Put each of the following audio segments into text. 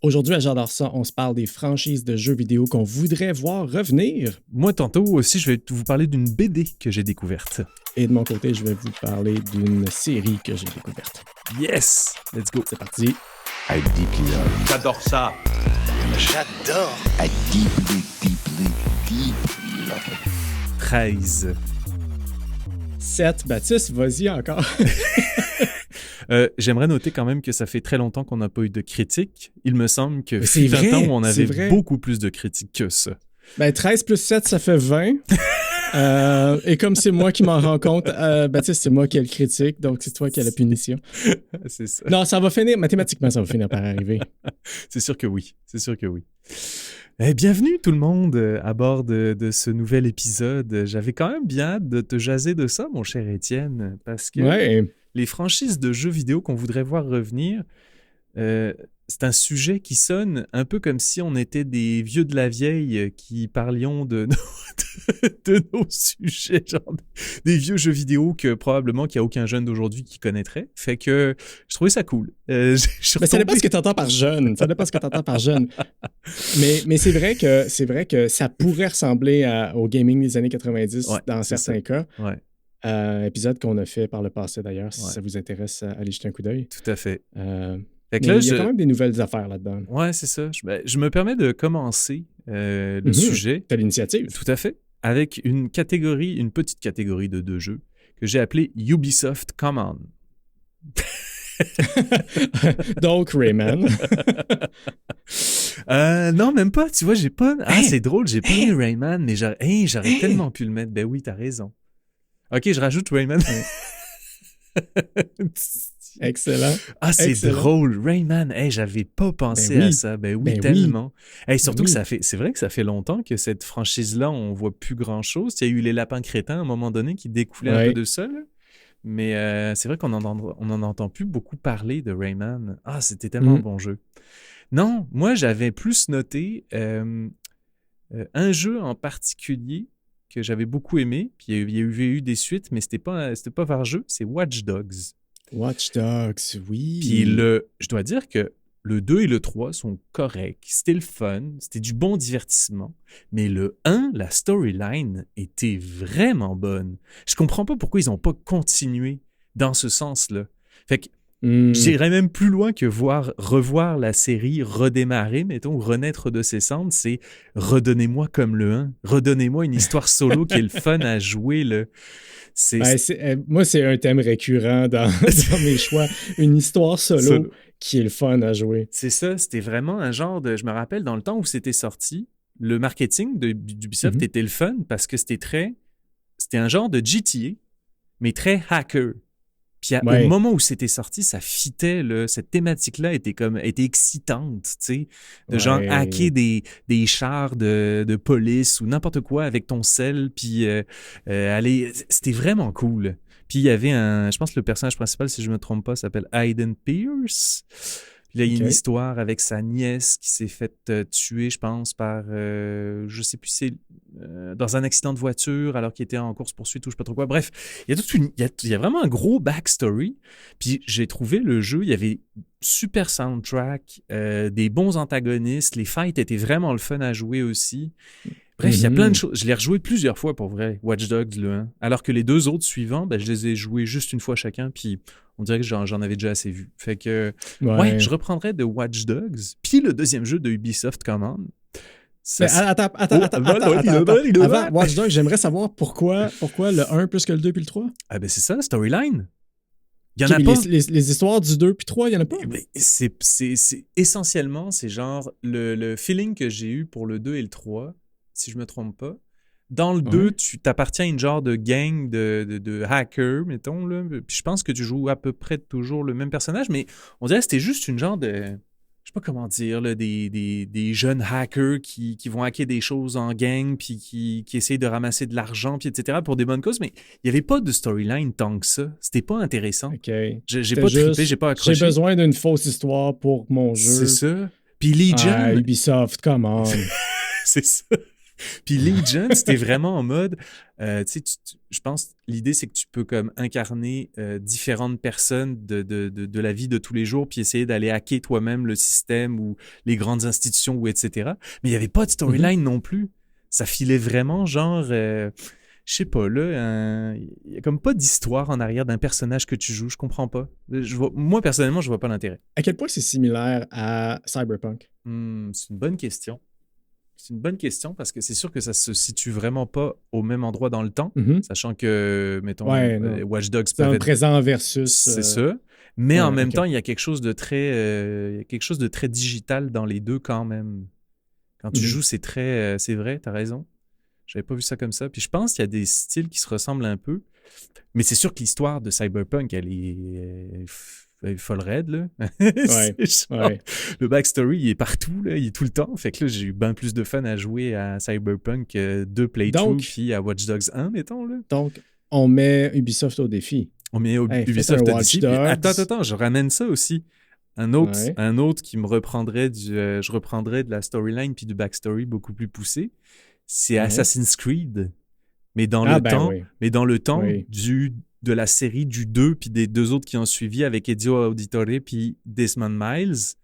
Aujourd'hui, à J'adore ça, on se parle des franchises de jeux vidéo qu'on voudrait voir revenir. Moi, tantôt aussi, je vais vous parler d'une BD que j'ai découverte. Et de mon côté, je vais vous parler d'une série que j'ai découverte. Yes! Let's go! C'est parti. I deeply love. J'adore ça. J'adore. I deeply love. 13. 7. Baptiste, vas-y encore. J'aimerais noter quand même que ça fait très longtemps qu'on n'a pas eu de critiques. Il me semble que c'est fut un vrai, temps où on c'est avait vrai. beaucoup plus de critiques que ça. Ben, 13 plus 7, ça fait 20. Et comme c'est moi qui m'en rends compte, Baptiste, c'est moi qui ai le critique, donc c'est toi qui as la punition. C'est ça. Non, ça va finir, mathématiquement, ça va finir par arriver. C'est sûr que oui. C'est sûr que oui. Bienvenue tout le monde à bord de ce nouvel épisode. J'avais quand même bien hâte de te jaser de ça, mon cher Étienne, parce que Ouais. les franchises de jeux vidéo qu'on voudrait voir revenir, c'est un sujet qui sonne un peu comme si on était des vieux de la vieille qui parlions de nos sujets, genre des vieux jeux vidéo que probablement qu'il n'y a aucun jeune d'aujourd'hui qui connaîtrait. Fait que je trouvais ça cool. Mais ça dépend ce que tu entends par jeune. Ça dépend ce que tu entends par jeune. Mais c'est vrai que ça pourrait ressembler au gaming des années 90 dans certains cas. Ouais. Épisode qu'on a fait par le passé d'ailleurs, si Ouais. ça vous intéresse, allez jeter un coup d'œil. Tout à fait. Mais Fait que là, il y a quand même des nouvelles affaires là-dedans. Ouais, c'est ça. Je me permets de commencer le Mhm. sujet. T'as l'initiative. Tout à fait. Avec une petite catégorie de deux jeux que j'ai appelée Ubisoft Command. Donc, Rayman. Non, même pas. Tu vois, j'ai pas... Ah, c'est drôle, j'ai pas mis Rayman, mais j'aurais tellement pu le mettre. Ben oui, t'as raison. OK, je rajoute Rayman. Excellent. Ah, c'est Excellent. drôle. Rayman, j'avais pas pensé Ben oui. à ça. Ben oui, Ben tellement. Surtout Ben oui. que c'est vrai que ça fait longtemps que cette franchise-là, on voit plus grand-chose. Il y a eu les lapins crétins à un moment donné qui découlaient un Ouais. peu de ça, là. Mais c'est vrai qu'on en entend plus beaucoup parler de Rayman. Ah, c'était tellement un bon jeu. Non, moi, j'avais plus noté un jeu en particulier que j'avais beaucoup aimé. Puis il y a eu des suites, mais c'était pas par jeu, c'est Watch Dogs. Watch Dogs, oui. Puis je dois dire que le 2 et le 3 sont corrects. C'était le fun, c'était du bon divertissement. Mais le 1, la storyline était vraiment bonne. Je comprends pas pourquoi ils n'ont pas continué dans ce sens-là. Fait que j'irais même plus loin que revoir la série redémarrer, mettons, ou renaître de ses cendres, c'est redonnez-moi comme le 1. Redonnez-moi une histoire solo qui est le fun à jouer, là. Moi, c'est un thème récurrent dans mes choix. Une histoire solo qui est le fun à jouer. C'est ça, c'était vraiment un genre de... Je me rappelle, dans le temps où c'était sorti, le marketing d'Ubisoft était le fun parce que c'était un genre de GTA, mais très hacker. Puis au moment où c'était sorti, ça fitait, là, cette thématique-là était excitante, tu sais, de genre hacker des chars de police ou n'importe quoi avec ton sel, puis c'était vraiment cool. Puis il y avait je pense que le personnage principal, si je me trompe pas, s'appelle Aiden Pierce. Puis là, il y a une histoire avec sa nièce qui s'est faite tuer, je pense, par, je sais plus, c'est dans un accident de voiture alors qu'il était en course-poursuite ou je sais pas trop quoi. Bref, il y a vraiment un gros backstory. Puis j'ai trouvé le jeu, il y avait super soundtrack, des bons antagonistes, les fights étaient vraiment le fun à jouer aussi. Bref, il y a plein de choses. Je l'ai rejoué plusieurs fois pour vrai, Watch Dogs le 1. Alors que les deux autres suivants, je les ai joués juste une fois chacun, puis on dirait que j'en avais déjà assez vu. Fait que, je reprendrais de Watch Dogs. Puis le deuxième jeu de Ubisoft Command. Attends. Avant Watch Dogs, j'aimerais savoir pourquoi le 1 plus que le 2 puis le 3? Ah ben c'est ça, storyline. Il y en a pas. Les histoires du 2 puis 3, il y en a pas? C'est essentiellement, c'est genre le feeling que j'ai eu pour le 2 et le 3, si je me trompe pas. Dans le 2, tu t'appartiens à une genre de gang de hackers, mettons, là. Puis je pense que tu joues à peu près toujours le même personnage, mais on dirait que c'était juste une genre de... Je sais pas comment dire, là, des jeunes hackers qui vont hacker des choses en gang, puis qui essayent de ramasser de l'argent, puis etc. pour des bonnes causes, mais il n'y avait pas de storyline tant que ça. C'était pas intéressant. OK. J'ai pas trippé, j'ai pas accroché. J'ai besoin d'une fausse histoire pour mon jeu. C'est ça. Puis Legion... Ubisoft, come on. C'est ça. Puis Legion, c'était vraiment en mode, tu sais, je pense, l'idée, c'est que tu peux comme incarner différentes personnes de la vie de tous les jours, puis essayer d'aller hacker toi-même le système ou les grandes institutions, ou etc. Mais il n'y avait pas de storyline non plus. Ça filait vraiment genre, je sais pas, là, il n'y a comme pas d'histoire en arrière d'un personnage que tu joues, je comprends pas. Moi, personnellement, je vois pas l'intérêt. À quel point c'est similaire à Cyberpunk? C'est une bonne question. C'est une bonne question parce que c'est sûr que ça se situe vraiment pas au même endroit dans le temps, sachant que, mettons, Watch Dogs c'est un peuvent être... présent versus... C'est ça. Mais en même temps, il y a quelque chose de très digital dans les deux quand même. Quand tu joues, c'est très... c'est vrai, t'as raison. J'avais pas vu ça comme ça. Puis je pense qu'il y a des styles qui se ressemblent un peu. Mais c'est sûr que l'histoire de Cyberpunk, elle est folle raide, là. Le backstory, il est partout, là. Il est tout le temps. Fait que là, j'ai eu bien plus de fun à jouer à Cyberpunk 2 playthroughs puis à Watch Dogs 1, mettons, là. Donc, on met Ubisoft au défi. On met Ubisoft au défi. Attends, je ramène ça aussi. Un autre qui me reprendrait je reprendrais de la storyline puis du backstory beaucoup plus poussé. C'est Assassin's Creed. Mais dans le temps de la série du 2 puis des deux autres qui ont suivi avec Ezio Auditore puis Desmond Miles,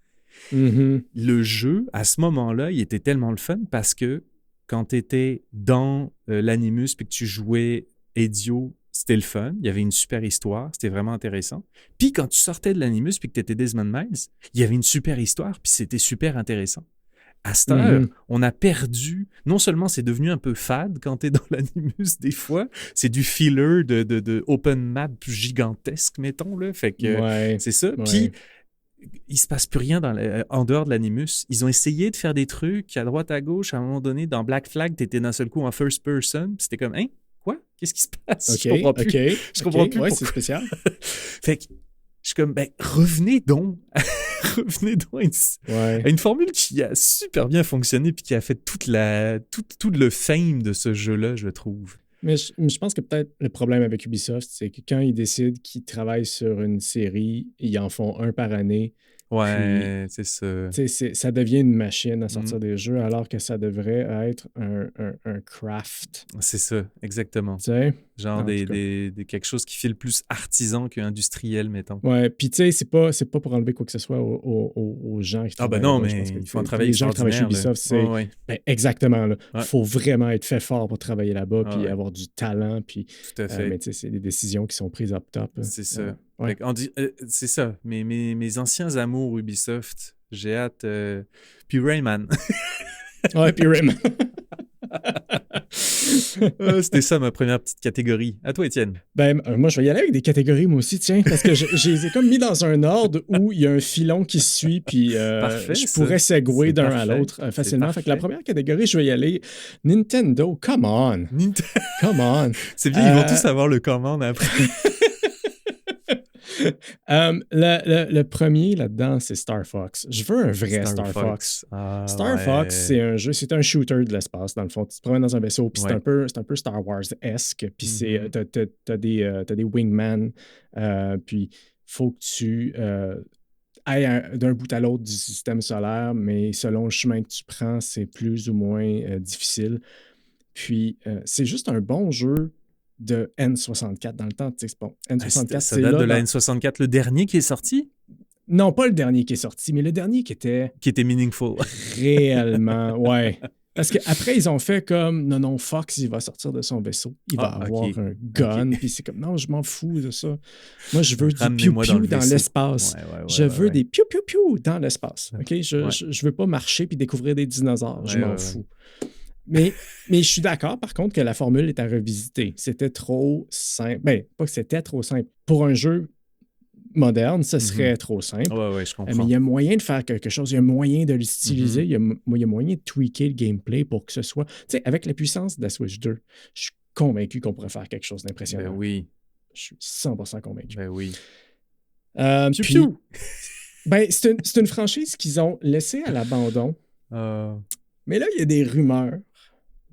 le jeu, à ce moment-là, il était tellement le fun parce que quand tu étais dans l'Animus puis que tu jouais Ezio, c'était le fun. Il y avait une super histoire. C'était vraiment intéressant. Puis quand tu sortais de l'Animus puis que tu étais Desmond Miles, il y avait une super histoire puis c'était super intéressant. À cette heure, on a perdu... Non seulement c'est devenu un peu fade quand t'es dans l'Animus des fois, c'est du filler de open map gigantesque, mettons, là. Fait que c'est ça. Puis, il se passe plus rien en dehors de l'Animus. Ils ont essayé de faire des trucs à droite, à gauche. À un moment donné, dans Black Flag, t'étais d'un seul coup en first person. Puis c'était comme, hein? Quoi? Qu'est-ce qui se passe? Je comprends plus. Je comprends plus. Ouais, c'est spécial. Fait que je suis comme, revenez donc. Revenez donc à une formule qui a super bien fonctionné puis qui a fait tout le fame de ce jeu-là, je trouve. Mais je pense que peut-être le problème avec Ubisoft, c'est que quand ils décident qu'ils travaillent sur une série, ils en font un par année. Ouais, c'est ça. Ça devient une machine à sortir des jeux alors que ça devrait être un craft. C'est ça, exactement. T'sais? Genre quelque chose qui fait le plus artisan qu'industriel, mettons. Ouais, puis tu sais, c'est pas pour enlever quoi que ce soit aux gens qui travaillent. Ah ben non, mais il faut un travail extraordinaire. Les gens qui travaillent chez Ubisoft, c'est exactement là. Il faut vraiment être fait fort pour travailler là-bas puis avoir du talent. Puis, tout à fait. Mais tu sais, c'est des décisions qui sont prises up top. C'est ça. C'est ça. Mes anciens amours Ubisoft, j'ai hâte. Puis Rayman. Ouais, puis Rayman. C'était ça ma première petite catégorie. À toi, Étienne. Moi, je vais y aller avec des catégories, moi aussi, tiens, parce que je les ai comme mis dans un ordre où il y a un filon qui se suit, puis je pourrais segouer d'un à l'autre facilement. Fait que la première catégorie, je vais y aller. Nintendo, come on. Come on. C'est bien, ils vont tous avoir le commande après. Le premier là-dedans, c'est Star Fox. Je veux un vrai Star Fox. Star Fox, c'est un jeu, c'est un shooter de l'espace, dans le fond. Tu te promènes dans un vaisseau, puis c'est un peu Star Wars-esque. Puis t'as des wingman, puis faut que tu ailles d'un bout à l'autre du système solaire, mais selon le chemin que tu prends, c'est plus ou moins difficile. Puis c'est juste un bon jeu de N64 dans le temps. Tu sais, bon, N64, ça date de la N64, le dernier qui est sorti? Non, pas le dernier qui est sorti, mais le dernier qui était... Qui était meaningful. Réellement, ouais. Parce qu'après, ils ont fait comme, non, Fox, il va sortir de son vaisseau. Il va avoir un gun. Puis c'est comme, non, je m'en fous de ça. Moi, je veux du piou-piou dans l'espace. Je veux des piou-piou-piou dans l'espace. OK? Je veux pas marcher puis découvrir des dinosaures. Je m'en fous. Mais je suis d'accord, par contre, que la formule est à revisiter. C'était trop simple. Ben, pas que c'était trop simple. Pour un jeu moderne, ce serait trop simple. Ouais, je comprends. Mais il y a moyen de faire quelque chose. Il y a moyen de le styliser. Il y a moyen de tweaker le gameplay pour que ce soit... Tu sais, avec la puissance de la Switch 2, je suis convaincu qu'on pourrait faire quelque chose d'impressionnant. Ben oui. Je suis 100% convaincu. Ben oui. Puis, c'est une franchise qu'ils ont laissée à l'abandon. Mais là, il y a des rumeurs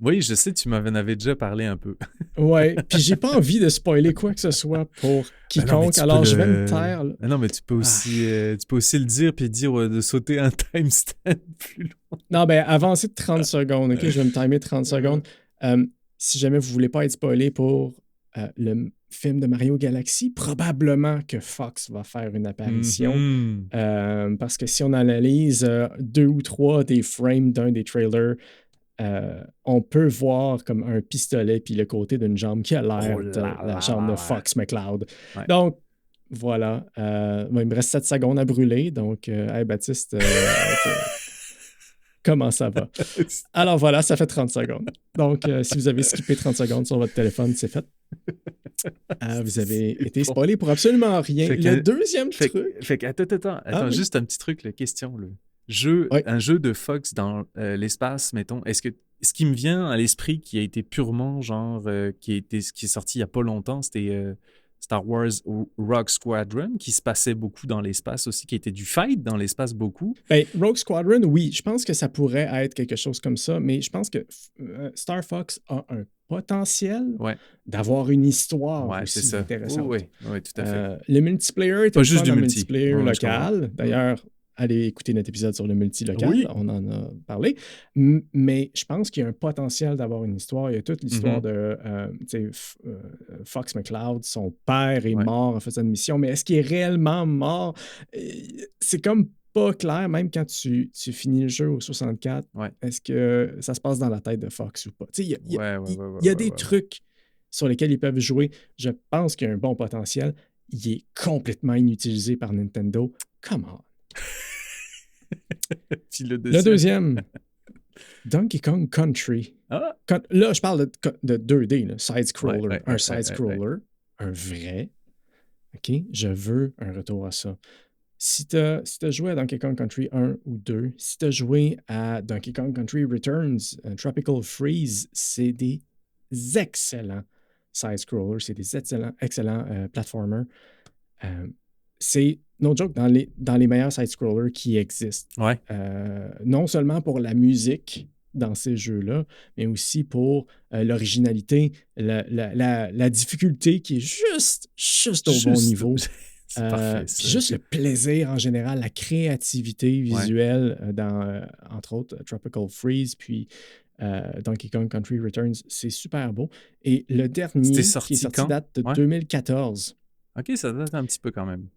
Oui, je sais, tu m'en avais déjà parlé un peu. Ouais, puis j'ai pas envie de spoiler quoi que ce soit pour quiconque, alors je vais me taire. Là. Ah non, mais tu peux aussi le dire puis dire de sauter un timestamp plus loin. Non, ben avancez de 30 secondes, OK? Je vais me timer 30 secondes. Si jamais vous voulez pas être spoilé pour le film de Mario Galaxy, probablement que Fox va faire une apparition. Parce que si on analyse 2 ou 3 des frames d'un des trailers, on peut voir comme un pistolet puis le côté d'une jambe qui a l'air de la jambe de Fox McCloud. Ouais. Donc, voilà. Il me reste 7 secondes à brûler. Donc, hey Baptiste, comment ça va? Alors voilà, ça fait 30 secondes. Donc, si vous avez skippé 30 secondes sur votre téléphone, c'est fait. Vous avez été spoilé pour absolument rien. Le deuxième truc... Attends, juste un petit truc, la question. Un jeu de Fox dans l'espace, mettons, ce qui me vient à l'esprit qui a été purement genre, qui est sorti il n'y a pas longtemps, c'était Star Wars Rogue Squadron, qui se passait beaucoup dans l'espace aussi, qui était du fight dans l'espace beaucoup. Ben, Rogue Squadron, oui, je pense que ça pourrait être quelque chose comme ça, mais je pense que Star Fox a un potentiel d'avoir une histoire aussi intéressante. Oui, tout à fait. Le multiplayer était pas juste du multiplayer local. D'ailleurs, allez écouter notre épisode sur le multi-local, on en a parlé. Mais je pense qu'il y a un potentiel d'avoir une histoire. Il y a toute l'histoire de Fox McCloud, son père est mort en faisant une mission, mais est-ce qu'il est réellement mort? C'est comme pas clair, même quand tu finis le jeu au 64, est-ce que ça se passe dans la tête de Fox ou pas? Il y a des trucs sur lesquels ils peuvent jouer. Je pense qu'il y a un bon potentiel. Il est complètement inutilisé par Nintendo. Come on! Puis le deuxième, Donkey Kong Country. Là, je parle de 2D, là, side-scroller. Un side-scroller, un vrai. OK? Je veux un retour à ça. Si tu as joué à Donkey Kong Country 1 ou 2, si tu as joué à Donkey Kong Country Returns, Tropical Freeze, c'est des excellents side-scrollers, c'est des excellents platformers. C'est, no joke, dans les meilleurs side-scrollers qui existent. Non seulement pour la musique dans ces jeux-là, mais aussi pour l'originalité, la difficulté qui est juste au bon niveau. C'est parfait. Puis juste le plaisir en général, la créativité visuelle dans, entre autres, Tropical Freeze, puis Donkey Kong Country Returns, c'est super beau. Et le dernier qui est sorti date de 2014. OK, ça date un petit peu quand même.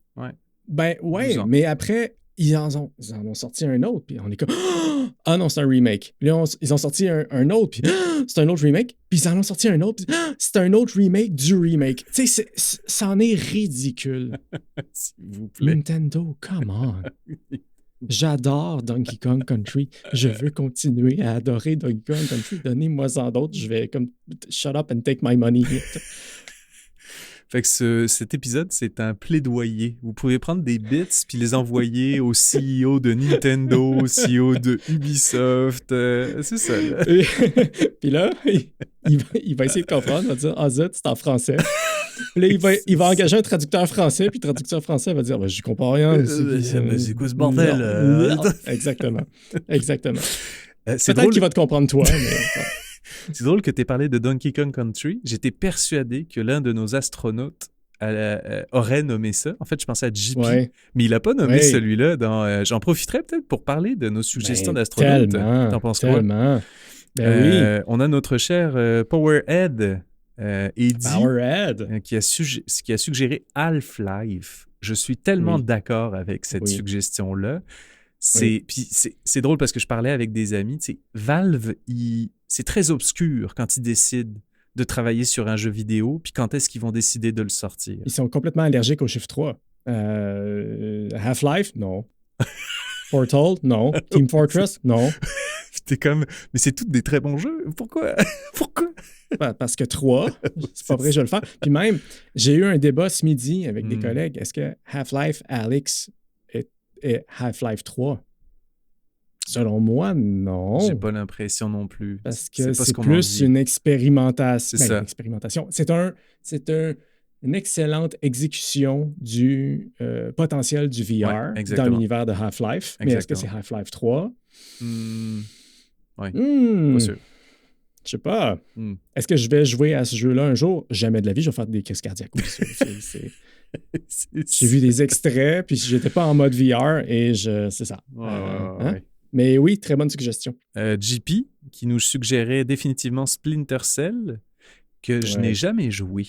Ben ouais, mais après, ils en ont sorti un autre, puis on est comme « Ah non, c'est un remake. » Puis là, ils ont sorti un autre, puis « C'est un autre remake. » Puis ils en ont sorti un autre, puis « C'est un autre remake du remake. » Tu sais, ça en est ridicule. S'il vous plaît. Nintendo, come on. J'adore Donkey Kong Country. Je veux continuer à adorer Donkey Kong Country. Donnez-moi-en d'autres. Je vais comme « Shut up and take my money. » Fait que cet épisode, c'est un plaidoyer. Vous pouvez prendre des bits puis les envoyer au CEO de Nintendo, au CEO de Ubisoft. C'est ça. Là. Puis là, il va essayer de comprendre. Il va dire « Ah zut, c'est en français. » Puis là, il va engager un traducteur français, puis le traducteur français va dire « Je comprends rien. C'est quoi ce bordel? » Exactement. C'est Peut-être qu'il va te comprendre toi, mais... C'est drôle que tu aies parlé de Donkey Kong Country. J'étais persuadé que l'un de nos astronautes aurait nommé ça. En fait, je pensais à JP, mais il n'a pas nommé celui-là. J'en profiterai peut-être pour parler de nos suggestions d'astronautes. T'en penses quoi? On a notre cher Powerhead, Eddie, qui a suggéré Half-Life. Je suis tellement d'accord avec cette suggestion-là. C'est drôle parce que je parlais avec des amis. Valve, c'est très obscur quand ils décident de travailler sur un jeu vidéo, puis quand est-ce qu'ils vont décider de le sortir. Ils sont complètement allergiques au chiffre 3. Half-Life, non. Portal, non. Team Fortress, non. T'es comme, mais c'est tous des très bons jeux. Pourquoi? Parce que 3, c'est pas vrai, je vais le faire. Puis même, j'ai eu un débat ce midi avec des collègues. Est-ce que Half-Life Alyx est Half-Life 3? Selon moi, non. J'ai pas l'impression non plus. Parce que c'est plus une expérimentation. C'est ça. Une expérimentation. C'est une excellente exécution du potentiel du VR dans l'univers de Half-Life. Mais est-ce que c'est Half-Life 3? Pas sûr. Je sais pas. Est-ce que je vais jouer à ce jeu-là un jour? Jamais de la vie, je vais faire des crises cardiaques. J'ai vu des extraits, puis j'étais pas en mode VR et c'est ça. Ouais. Mais oui, très bonne suggestion. JP, qui nous suggérait définitivement Splinter Cell, que je n'ai jamais joué.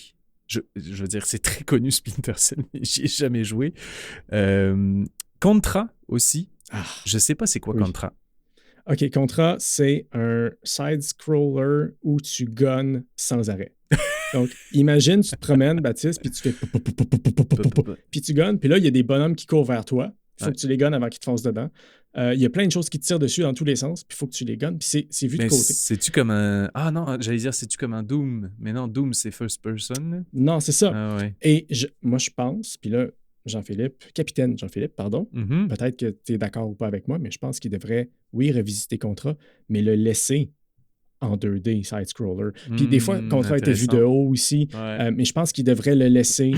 Je veux dire, c'est très connu Splinter Cell, mais j'y ai jamais joué. Contra aussi. Je sais pas c'est quoi Contra. OK, Contra, c'est un side-scroller où tu gunnes sans arrêt. Donc, imagine, tu te promènes, Baptiste, puis tu fais... Puis tu gunnes, puis là, il y a des bonhommes qui courent vers toi. Il faut que tu les gunnes avant qu'ils te foncent dedans. Il y a plein de choses qui te tirent dessus dans tous les sens, puis il faut que tu les gunnes, puis c'est vu de côté. C'est-tu comme un... Ah non, j'allais dire, c'est-tu comme un Doom? Mais non, Doom, c'est first person. Là. Non, c'est ça. Ah, ouais. Et moi, je pense, puis là, Capitaine Jean-Philippe, pardon, peut-être que tu es d'accord ou pas avec moi, mais je pense qu'il devrait, oui, revisiter Contra, mais le laisser en 2D, side-scroller. Puis des fois, Contra était vu de haut aussi, mais je pense qu'il devrait le laisser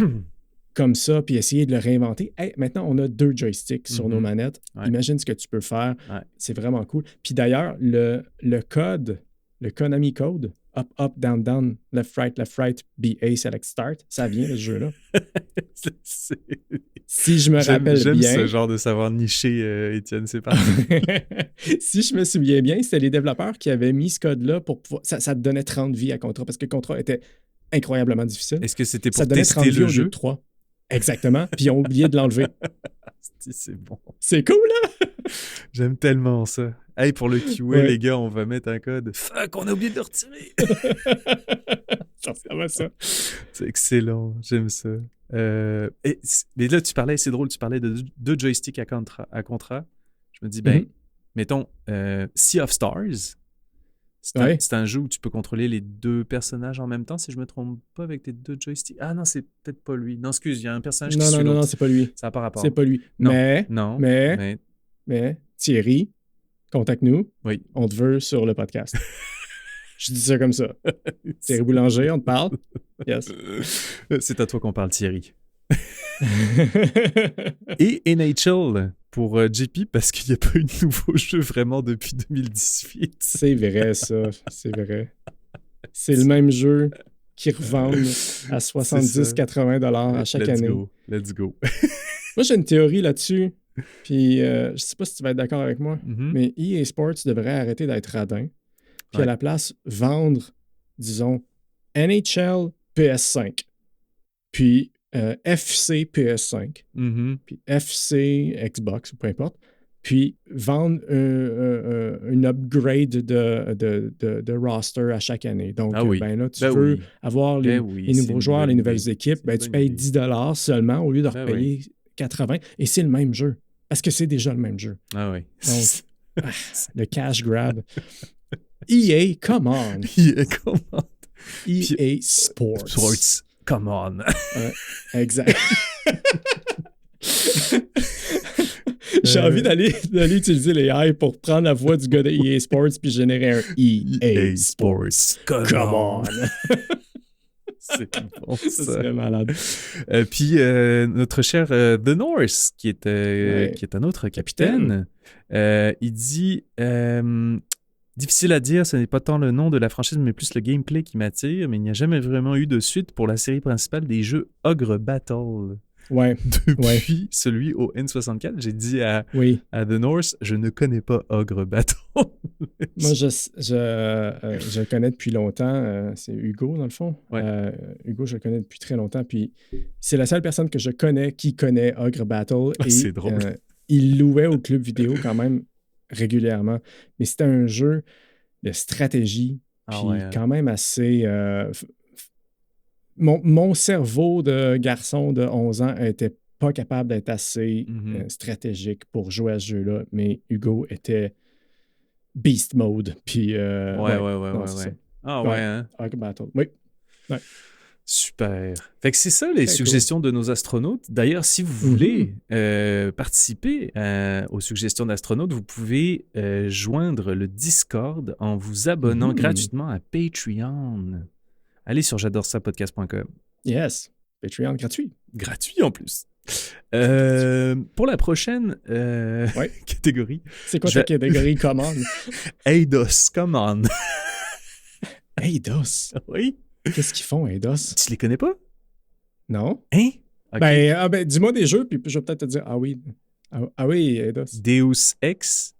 comme ça, puis essayer de le réinventer. Hey, maintenant, on a 2 joysticks sur nos manettes. Imagine ce que tu peux faire. C'est vraiment cool. Puis d'ailleurs, le code, le Konami code, up, up, down, down, left, right, BA, select, start, ça vient de ce jeu-là. Si je me rappelle bien... J'aime ce genre de savoir nicher, Étienne, c'est parti. Si je me souviens bien, c'était les développeurs qui avaient mis ce code-là pour pouvoir... Ça te donnait 30 vies à Contra, parce que Contra était incroyablement difficile. Est-ce que c'était pour tester le jeu? 3. Exactement, puis ils ont oublié de l'enlever. C'est bon. C'est cool, là! J'aime tellement ça. Hey, pour le QA, les gars, on va mettre un code. Fuck, on a oublié de le retirer! Ça va, ça. C'est excellent, j'aime ça. Mais là, c'est drôle, tu parlais de 2 joysticks à Contra. Je me dis, mettons, Sea of Stars, c'est un jeu où tu peux contrôler les 2 personnages en même temps, si je me trompe pas, avec tes 2 joysticks. Ah non, c'est peut-être pas lui. Non, excuse, il y a un personnage qui suit l'autre. Non, c'est pas lui. Ça n'a pas rapport. C'est pas lui. Non. Mais Thierry, contacte-nous. Oui. On te veut sur le podcast. Je dis ça comme ça. Thierry Boulanger, on te parle? Yes. C'est à toi qu'on parle, Thierry. Et NHL pour JP, parce qu'il n'y a pas eu de nouveau jeu vraiment depuis 2018. C'est vrai, ça. C'est vrai. C'est le même jeu qu'ils revendent à 70-80$ à chaque année. Let's go. Moi, j'ai une théorie là-dessus. Puis, je sais pas si tu vas être d'accord avec moi, mais EA Sports devrait arrêter d'être radin. Puis, à la place, vendre, disons, NHL PS5. Puis, FC PS5, puis FC Xbox, ou peu importe, puis vendre une upgrade de roster à chaque année. Donc, ben là, tu veux avoir les nouveaux joueurs, les nouvelles équipes, ben tu payes 10$ seulement au lieu de repayer 80$, et c'est le même jeu, parce que c'est déjà le même jeu. Ah oui. Donc, le cash grab. EA, come on! EA Sports. Come on. Exact. J'ai envie d'aller utiliser les AI pour prendre la voix du gars de EA Sports puis générer un EA Sports. Come on. C'est bon, ça. C'est malade. Puis notre cher The North, qui est un autre capitaine, il dit... difficile à dire, ce n'est pas tant le nom de la franchise, mais plus le gameplay qui m'attire, mais il n'y a jamais vraiment eu de suite pour la série principale des jeux Ogre Battle. Ouais. Depuis celui au N64, j'ai dit à The North, je ne connais pas Ogre Battle. Moi, je le connais depuis longtemps. C'est Hugo, dans le fond. Hugo, je le connais depuis très longtemps. Puis c'est la seule personne que je connais qui connaît Ogre Battle. Et, c'est drôle. Il louait au club vidéo quand même régulièrement. Mais c'était un jeu de stratégie. Puis quand même assez... Mon cerveau de garçon de 11 ans n'était pas capable d'être assez stratégique pour jouer à ce jeu-là, mais Hugo était beast mode. Puis, Ogre Battle. Oui. Ouais. Super. Fait que c'est ça les suggestions de nos astronautes. D'ailleurs, si vous voulez participer aux suggestions d'astronautes, vous pouvez joindre le Discord en vous abonnant gratuitement à Patreon. Allez sur j'adoresapodcast.com. Yes. Patreon gratuit. Gratuit en plus. Pour la prochaine catégorie. C'est quoi ta catégorie commande? Eidos, come on. Eidos. Oui. Qu'est-ce qu'ils font, Eidos? Tu les connais pas? Non? Hein? Ok. Ben, dis-moi des jeux, puis je vais peut-être te dire, ah oui. Ah oui, Eidos. Deus Ex.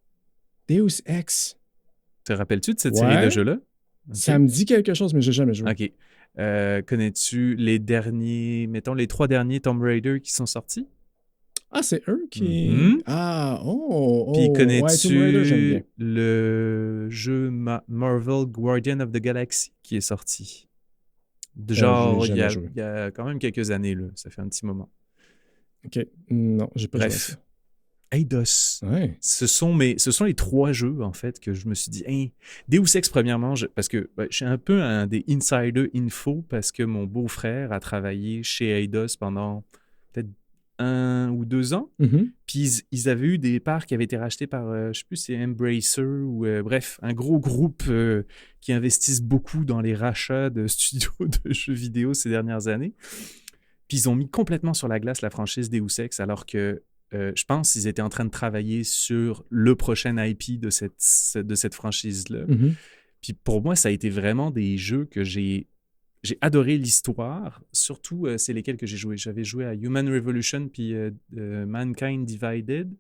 Deus Ex. Te rappelles-tu de cette série de jeux-là? Okay. Ça me dit quelque chose, mais j'ai jamais joué. OK. Connais-tu les derniers, mettons, les 3 derniers Tomb Raider qui sont sortis? Ah, c'est eux qui... Mm-hmm. Ah, oh. Puis connais-tu Tomb Raider, j'aime bien. le jeu Marvel Guardian of the Galaxy qui est sorti? Genre, il y a quand même quelques années, là. Ça fait un petit moment. OK. Non, j'ai pas joué à ça. Eidos. Ouais. Ce sont les 3 jeux, en fait, que je me suis dit, hein, Deus Ex, premièrement, parce que je suis un peu un des insider info parce que mon beau-frère a travaillé chez Eidos pendant peut-être 1 ou 2 ans. Mm-hmm. Puis ils avaient eu des parts qui avaient été rachetées par, je sais plus, c'est Embracer ou bref, un gros groupe qui investissent beaucoup dans les rachats de studios de jeux vidéo ces dernières années. Puis ils ont mis complètement sur la glace la franchise Deus Ex alors que je pense qu'ils étaient en train de travailler sur le prochain IP de cette franchise-là. Mm-hmm. Puis pour moi, ça a été vraiment des jeux que j'ai adoré l'histoire. Surtout, c'est lesquels que j'ai joué. J'avais joué à Human Revolution puis Mankind Divided.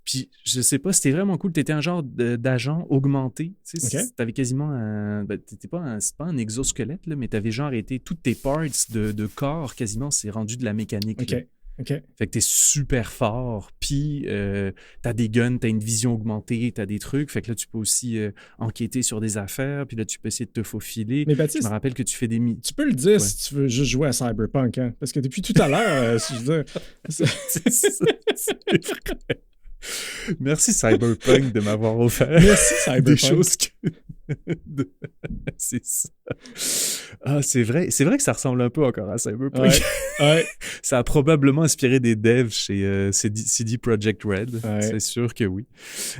Puis je sais pas, c'était vraiment cool. Tu étais un genre d'agent augmenté. Tu sais, t'avais quasiment un... Ben, c'est pas un exosquelette, là, mais t'avais genre été toutes tes parts de corps, quasiment, c'est rendu de la mécanique. OK. Fait que t'es super fort, puis t'as des guns, t'as une vision augmentée, t'as des trucs, fait que là, tu peux aussi enquêter sur des affaires, puis là, tu peux essayer de te faufiler. Mais Baptiste, je me rappelle que tu fais des... Tu peux le dire si tu veux juste jouer à Cyberpunk, hein? Parce que depuis tout à l'heure, si je veux dire... c'est vrai. Merci Cyberpunk de m'avoir offert des choses que... c'est ça. Ah, c'est vrai que ça ressemble un peu encore à Cyberpunk. Ouais. Ça a probablement inspiré des devs chez CD Projekt Red. Ouais. C'est sûr que oui.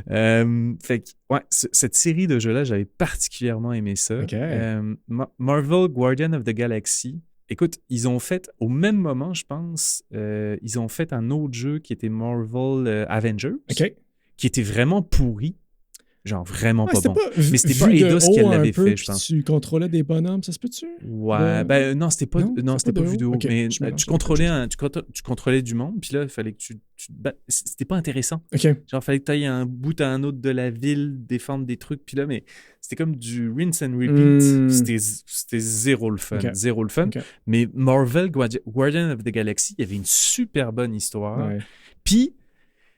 Fait que, ouais, cette série de jeux-là, j'avais particulièrement aimé ça. Okay. Marvel Guardian of the Galaxy. Écoute, ils ont fait, au même moment, je pense, ils ont fait un autre jeu qui était Marvel Avengers, qui était vraiment pourri. Genre vraiment pas bon. Mais c'était pas Eidos qui l'avait fait, je pense. Tu contrôlais des bonhommes, ça se peut-tu? Ouais, ben non, c'était pas vu de haut. Okay. Mais tu contrôlais du monde, puis là, il fallait que tu c'était pas intéressant. Okay. Genre, il fallait que tu ailles un bout à un autre de la ville, défendre des trucs, puis là, mais c'était comme du rinse and repeat. C'était zéro le fun. Okay. Zéro le fun. Okay. Mais Marvel Guardian of the Galaxy, il y avait une super bonne histoire. Ouais. Puis,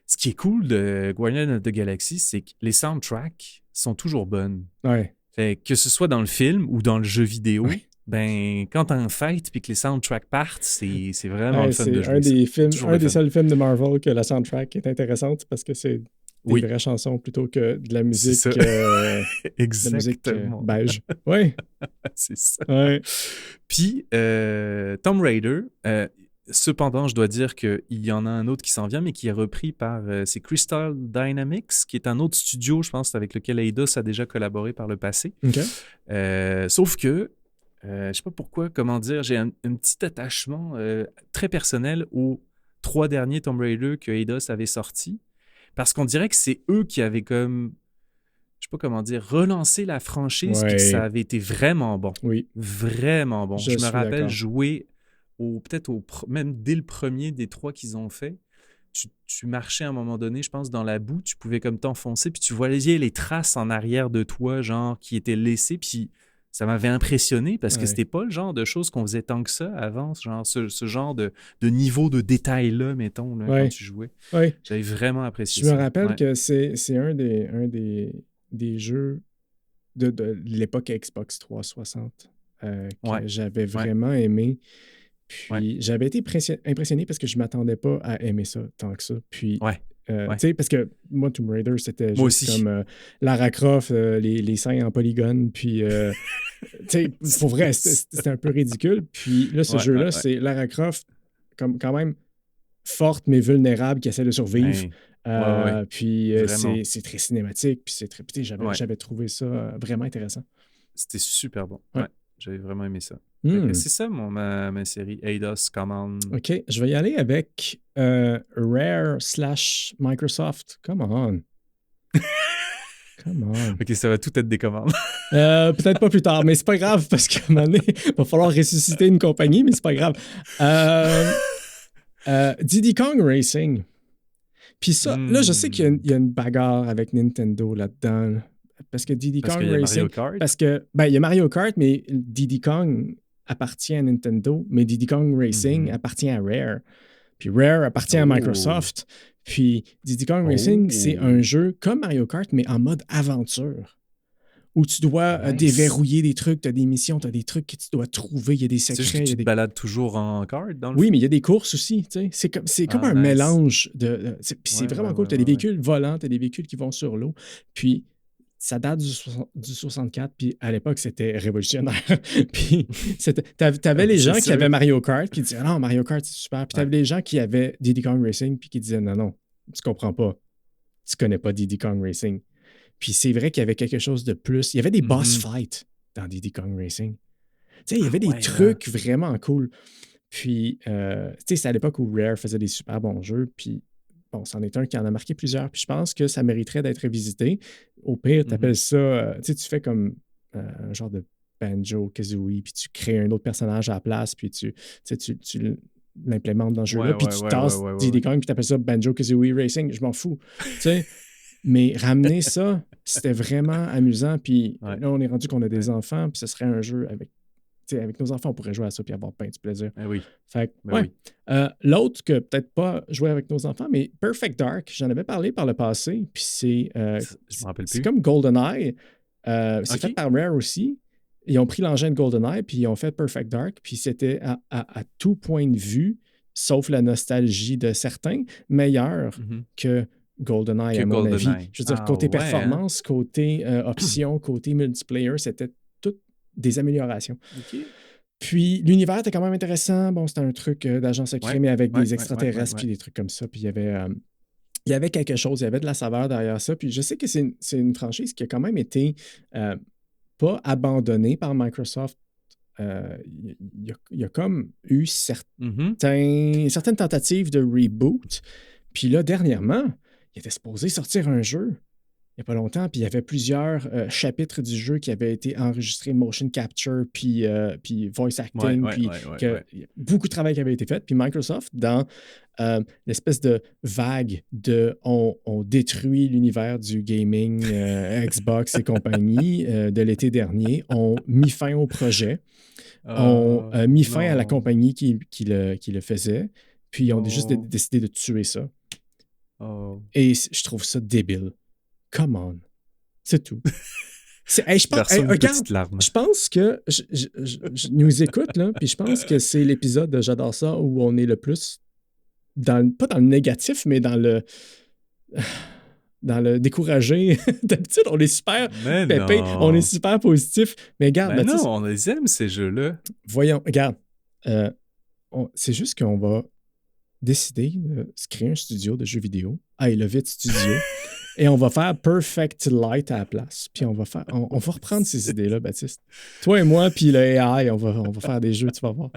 ce qui est cool de Guardian of the Galaxy, c'est que les soundtracks sont toujours bonnes. Ouais. Fait que ce soit dans le film ou dans le jeu vidéo, ben quand t'as un fight puis que les soundtracks partent, c'est vraiment le fun de jouer. C'est un des seuls films de Marvel que la soundtrack est intéressante parce que c'est des vraies chansons plutôt que de la musique, exactement. Beige. Oui. C'est ça. Ouais. Puis Tomb Raider... cependant, je dois dire qu'il y en a un autre qui s'en vient, mais qui est repris par c'est Crystal Dynamics, qui est un autre studio, je pense, avec lequel Eidos a déjà collaboré par le passé. Okay. Sauf que, je sais pas pourquoi, comment dire, j'ai un petit attachement très personnel aux 3 derniers Tomb Raider que Eidos avait sortis, parce qu'on dirait que c'est eux qui avaient comme, je sais pas comment dire, relancé la franchise, puis que ça avait été vraiment bon. Oui. Vraiment bon. Je me rappelle jouer... même dès le premier des 3 qu'ils ont fait, tu marchais à un moment donné, je pense, dans la boue, tu pouvais comme t'enfoncer, puis tu voyais les traces en arrière de toi, genre, qui étaient laissées, puis ça m'avait impressionné, parce que c'était pas le genre de choses qu'on faisait tant que ça avant, genre ce genre de niveau de détail-là, mettons, là, quand tu jouais. Ouais. J'avais vraiment apprécié ça. Je me rappelle que c'est un des jeux de l'époque Xbox 360 que j'avais vraiment aimé. Puis j'avais été impressionné parce que je ne m'attendais pas à aimer ça tant que ça. Puis, tu sais, parce que moi, Tomb Raider, c'était juste comme Lara Croft, les seins en polygone. Puis, tu sais, pour vrai, c'était un peu ridicule. Puis là, ce jeu-là, c'est Lara Croft, comme, quand même forte mais vulnérable, qui essaie de survivre. Puis c'est très cinématique. Puis c'est très. J'avais trouvé ça vraiment intéressant. C'était super bon. Ouais. J'avais vraiment aimé ça. C'est ça, ma série Eidos Command. OK, je vais y aller avec Rare / Microsoft. Come on. Come on. Ok, ça va tout être des commandes. Peut-être pas plus tard, mais c'est pas grave parce qu'à un moment donné, il va falloir ressusciter une compagnie, mais c'est pas grave. Diddy Kong Racing. Puis ça, là, je sais qu'il y a une bagarre avec Nintendo là-dedans. Parce que Diddy Kong Racing. Parce que, ben, il y a Mario Kart, mais Diddy Kong appartient à Nintendo, mais Diddy Kong Racing appartient à Rare. Puis Rare appartient à Microsoft. Puis Diddy Kong Racing, c'est un jeu comme Mario Kart, mais en mode aventure. Où tu dois déverrouiller des trucs, tu as des missions, tu as des trucs que tu dois trouver, il y a des secrets. C'est juste que tu te balades toujours en kart dans le Oui, mais il y a des courses aussi. C'est comme un mélange de. Puis c'est vraiment cool. Tu as des véhicules volants, tu as des véhicules qui vont sur l'eau. Puis ça date du 64, puis à l'époque, c'était révolutionnaire. Puis t'avais les gens qui avaient Mario Kart qui disaient « Non, Mario Kart, c'est super. » Puis t'avais les gens qui avaient Diddy Kong Racing puis qui disaient « Non, tu comprends pas. Tu connais pas Diddy Kong Racing. » Puis c'est vrai qu'il y avait quelque chose de plus. Il y avait des boss fights dans Diddy Kong Racing. Tu sais, il y avait des trucs vraiment cool. Puis, tu sais, c'est à l'époque où Rare faisait des super bons jeux. Puis, bon, c'en est un qui en a marqué plusieurs. Puis je pense que ça mériterait d'être revisité. Au pire, tu appelles ça... tu sais, tu fais comme un genre de Banjo-Kazooie, puis tu crées un autre personnage à la place, puis tu l'implémentes dans le jeu-là, puis tu tasses Diddy Kong, puis tu appelles ça Banjo-Kazooie Racing. Je m'en fous. Tu sais, mais ramener ça, c'était vraiment amusant. Puis là, on est rendu qu'on a des enfants, puis ce serait un jeu avec... avec nos enfants, on pourrait jouer à ça puis avoir plein de plaisir. Oui. Fait l'autre que peut-être pas jouer avec nos enfants, mais Perfect Dark, j'en avais parlé par le passé, puis c'est... je me rappelle plus. C'est comme GoldenEye. C'est fait par Rare aussi. Ils ont pris l'engin de GoldenEye, puis ils ont fait Perfect Dark, puis c'était à tout point de vue, sauf la nostalgie de certains, meilleur que GoldenEye, à mon avis. Je veux dire, côté performance, côté option, côté multiplayer, c'était toutes des améliorations. Puis l'univers était quand même intéressant. Bon, c'était un truc d'agent secret, mais avec des extraterrestres puis des trucs comme ça. Puis il y avait quelque chose, il y avait de la saveur derrière ça. Puis je sais que c'est franchise qui a quand même été pas abandonnée par Microsoft. Il y a comme eu certaines tentatives de reboot. Puis là, dernièrement, il était supposé sortir un jeu il n'y a pas longtemps, puis il y avait plusieurs chapitres du jeu qui avaient été enregistrés motion capture, puis voice acting, beaucoup de travail qui avait été fait. Puis Microsoft, dans l'espèce de vague de on détruit l'univers du gaming, Xbox et compagnie de l'été dernier, ont mis fin au projet, ont mis fin à la compagnie qui le faisait, puis ils ont juste décidé de tuer ça. Et je trouve ça débile. Come on. C'est tout. Regarde, je pense que je nous écoute, là, puis je pense que c'est l'épisode de J'adore ça où on est le plus, pas dans le négatif, mais dans le découragé. D'habitude, on est super pépé, on est super positif. Mais regarde, Baptiste, non, on les aime, ces jeux-là. Voyons, regarde. C'est juste qu'on va décider de se créer un studio de jeux vidéo. I Love It Studio. Et on va faire Perfect Light à la place. Puis on va reprendre ces idées-là, Baptiste. Toi et moi, puis le AI, on va faire des jeux, tu vas voir.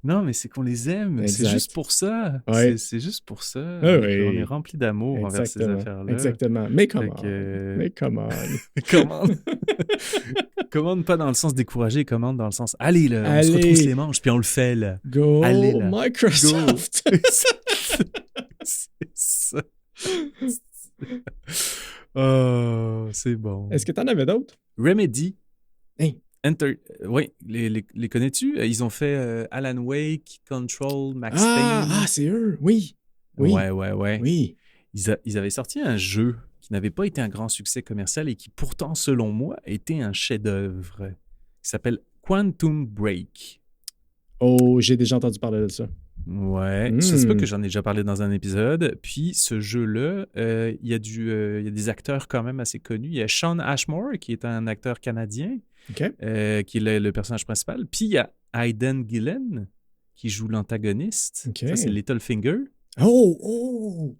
Non, mais c'est qu'on les aime. Exact. C'est juste pour ça. Ouais. C'est juste pour ça. Oui. On est rempli d'amour envers ces affaires-là. Exactement. Mais comment? Mais comment? Commande pas dans le sens découragé, commande dans le sens allez, là, on se retrousse les manches, puis on le fait, là. Go, allez, là. Microsoft! Go. C'est ça. Oh, c'est bon. Est-ce que t'en avais d'autres? Remedy. Hey. Oui, les connais-tu? Ils ont fait Alan Wake, Control, Max Payne. Ah, c'est eux, oui. Ouais. Oui. Ils avaient sorti un jeu qui n'avait pas été un grand succès commercial et qui pourtant, selon moi, était un chef-d'œuvre qui s'appelle Quantum Break. Oh, j'ai déjà entendu parler de ça. Ouais, je sais pas que j'en ai déjà parlé dans un épisode. Puis ce jeu-là, il y a des acteurs quand même assez connus. Il y a Sean Ashmore, qui est un acteur canadien, qui est le personnage principal. Puis il y a Aidan Gillen, qui joue l'antagoniste. Ça, c'est Littlefinger. Oh,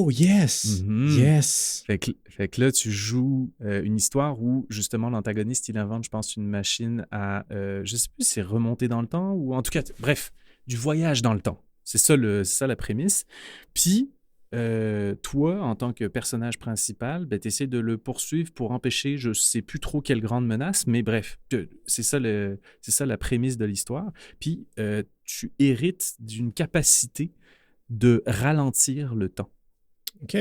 yes! Yes! Fait que là, tu joues une histoire où, justement, l'antagoniste, il invente, je pense, une machine à... je sais plus si c'est remonter dans le temps ou... En tout cas, bref, du voyage dans le temps. C'est ça la prémisse. Puis, toi, en tant que personnage principal, ben, tu essaies de le poursuivre pour empêcher, je sais plus trop quelle grande menace, mais bref, c'est ça la prémisse de l'histoire. Puis, tu hérites d'une capacité de ralentir le temps. OK.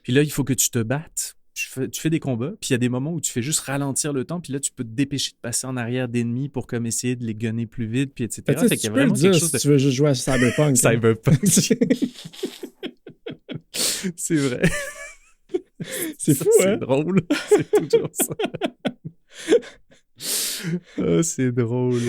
Puis là, il faut que tu te battes. Tu fais des combats, puis il y a des moments où tu fais juste ralentir le temps, puis là, tu peux te dépêcher de passer en arrière d'ennemis pour comme essayer de les gunner plus vite, puis etc. Fait que tu peux le dire si tu veux juste jouer à Cyberpunk. Cyberpunk. C'est vrai. C'est fou, c'est hein? drôle. C'est toujours ça. Ah, c'est drôle.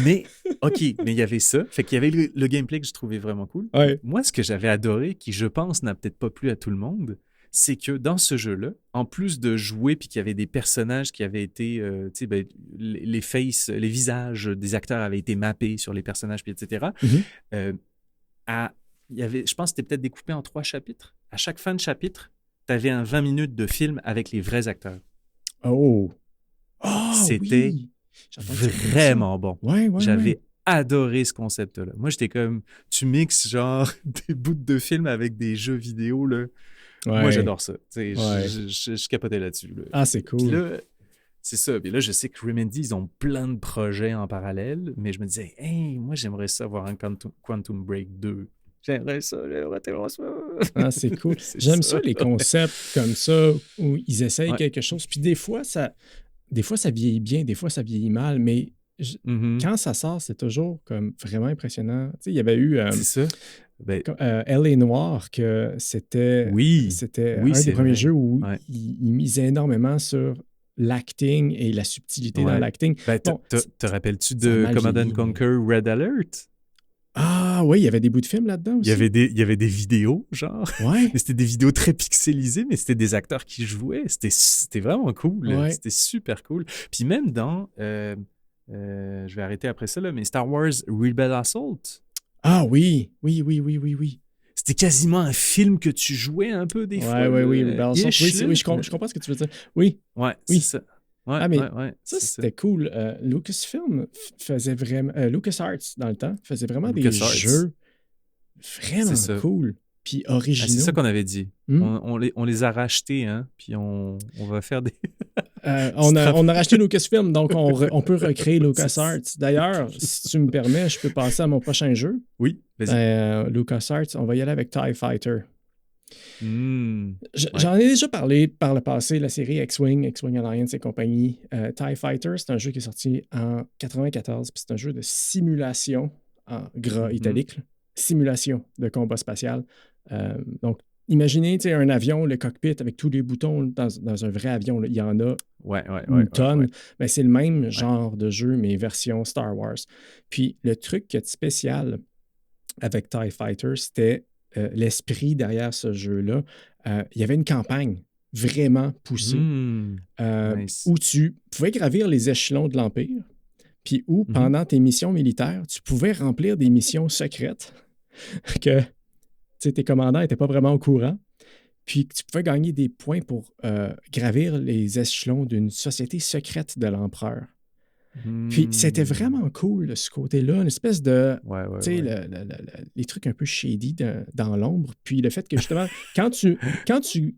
Mais, OK, mais il y avait ça. Fait qu'il y avait le gameplay que je trouvais vraiment cool. Ouais. Moi, ce que j'avais adoré, qui je pense n'a peut-être pas plu à tout le monde, c'est que dans ce jeu-là, en plus de jouer puis qu'il y avait des personnages qui avaient été, tu sais, ben, les faces, les visages des acteurs avaient été mappés sur les personnages, puis etc. Mhm. Il y avait, je pense que c'était peut-être découpé en 3 chapitres. À chaque fin de chapitre, tu avais un 20 minutes de film avec les vrais acteurs. Oh! Oh, C'était oui! vraiment bon. Ouais, J'avais adoré ce concept-là. Moi, j'étais comme, tu mixes genre des bouts de film avec des jeux vidéo, là. Ouais. Moi, j'adore ça. Ouais. Je capotais là-dessus. Là. Ah, c'est cool. Puis là, c'est ça. Puis là, je sais que Remedy, ils ont plein de projets en parallèle, mais je me disais, hey, moi, j'aimerais ça voir un Quantum Break 2. J'aimerais tellement ça. Ah, c'est cool. C'est J'aime ça. ça, les concepts comme ça, où ils essayent Ouais. quelque chose. Puis des fois, ça vieillit bien, des fois, ça vieillit mal, mais Mhm. quand ça sort, c'est toujours comme vraiment impressionnant. Tu sais, il y avait eu C'est ça. Ben, L.A. Noire, que c'était oui, un c'est des premiers vrai. jeux où Ouais. il misait énormément sur l'acting et la subtilité dans Ouais. l'acting. Ben, Bon, te rappelles-tu ça a de mal Command vieilli, & Conquer Red Alert? Ah oui, il y avait des bouts de films là-dedans aussi. Il y avait des vidéos, genre. Ouais. Mais c'était des vidéos très pixelisées, mais c'était des acteurs qui jouaient. C'était vraiment cool. Ouais. C'était super cool. Puis même dans... je vais arrêter après ça, là, mais Star Wars Rebel Assault, Ah oui. Oui. c'était quasiment un film que tu jouais un peu des fois. Oui. là, Oui, ish, là. je comprends ce que tu veux dire. Oui. Ouais, Oui. c'est ça. Ouais, Ah, mais ouais, ça, c'est c'était cool. Lucasfilm faisait vraiment... LucasArts, dans le temps, faisait vraiment des LucasArts. jeux vraiment C'est ça. cool. Puis Ah, originaux. c'est ça qu'on avait dit. Hmm. On les a rachetés, hein, puis on va faire des... On a racheté Lucasfilm, donc on peut recréer LucasArts. D'ailleurs, si tu me permets, je peux passer à mon prochain jeu. Oui, vas-y. LucasArts, on va y aller avec TIE Fighter. Ouais. J'en ai déjà parlé par le passé, la série X-Wing Alliance et compagnie. TIE Fighter, c'est un jeu qui est sorti en 94, puis c'est un jeu de simulation, en gras italique, là. Simulation de combat spatial. Donc, imaginez un avion, le cockpit avec tous les boutons dans un vrai avion. Là, il y en a une tonne. Ouais. Ben, c'est le même genre de jeu, mais version Star Wars. Puis le truc qui est spécial avec TIE Fighter, c'était l'esprit derrière ce jeu-là. Il y avait une campagne vraiment poussée Nice. où tu pouvais gravir les échelons de l'Empire, puis où, pendant tes missions militaires, tu pouvais remplir des missions secrètes que tes commandants n'étaient pas vraiment au courant, puis que tu pouvais gagner des points pour gravir les échelons d'une société secrète de l'empereur. Puis c'était vraiment cool, ce côté-là, une espèce de, tu sais, les trucs un peu shady dans l'ombre. Puis le fait que justement, quand tu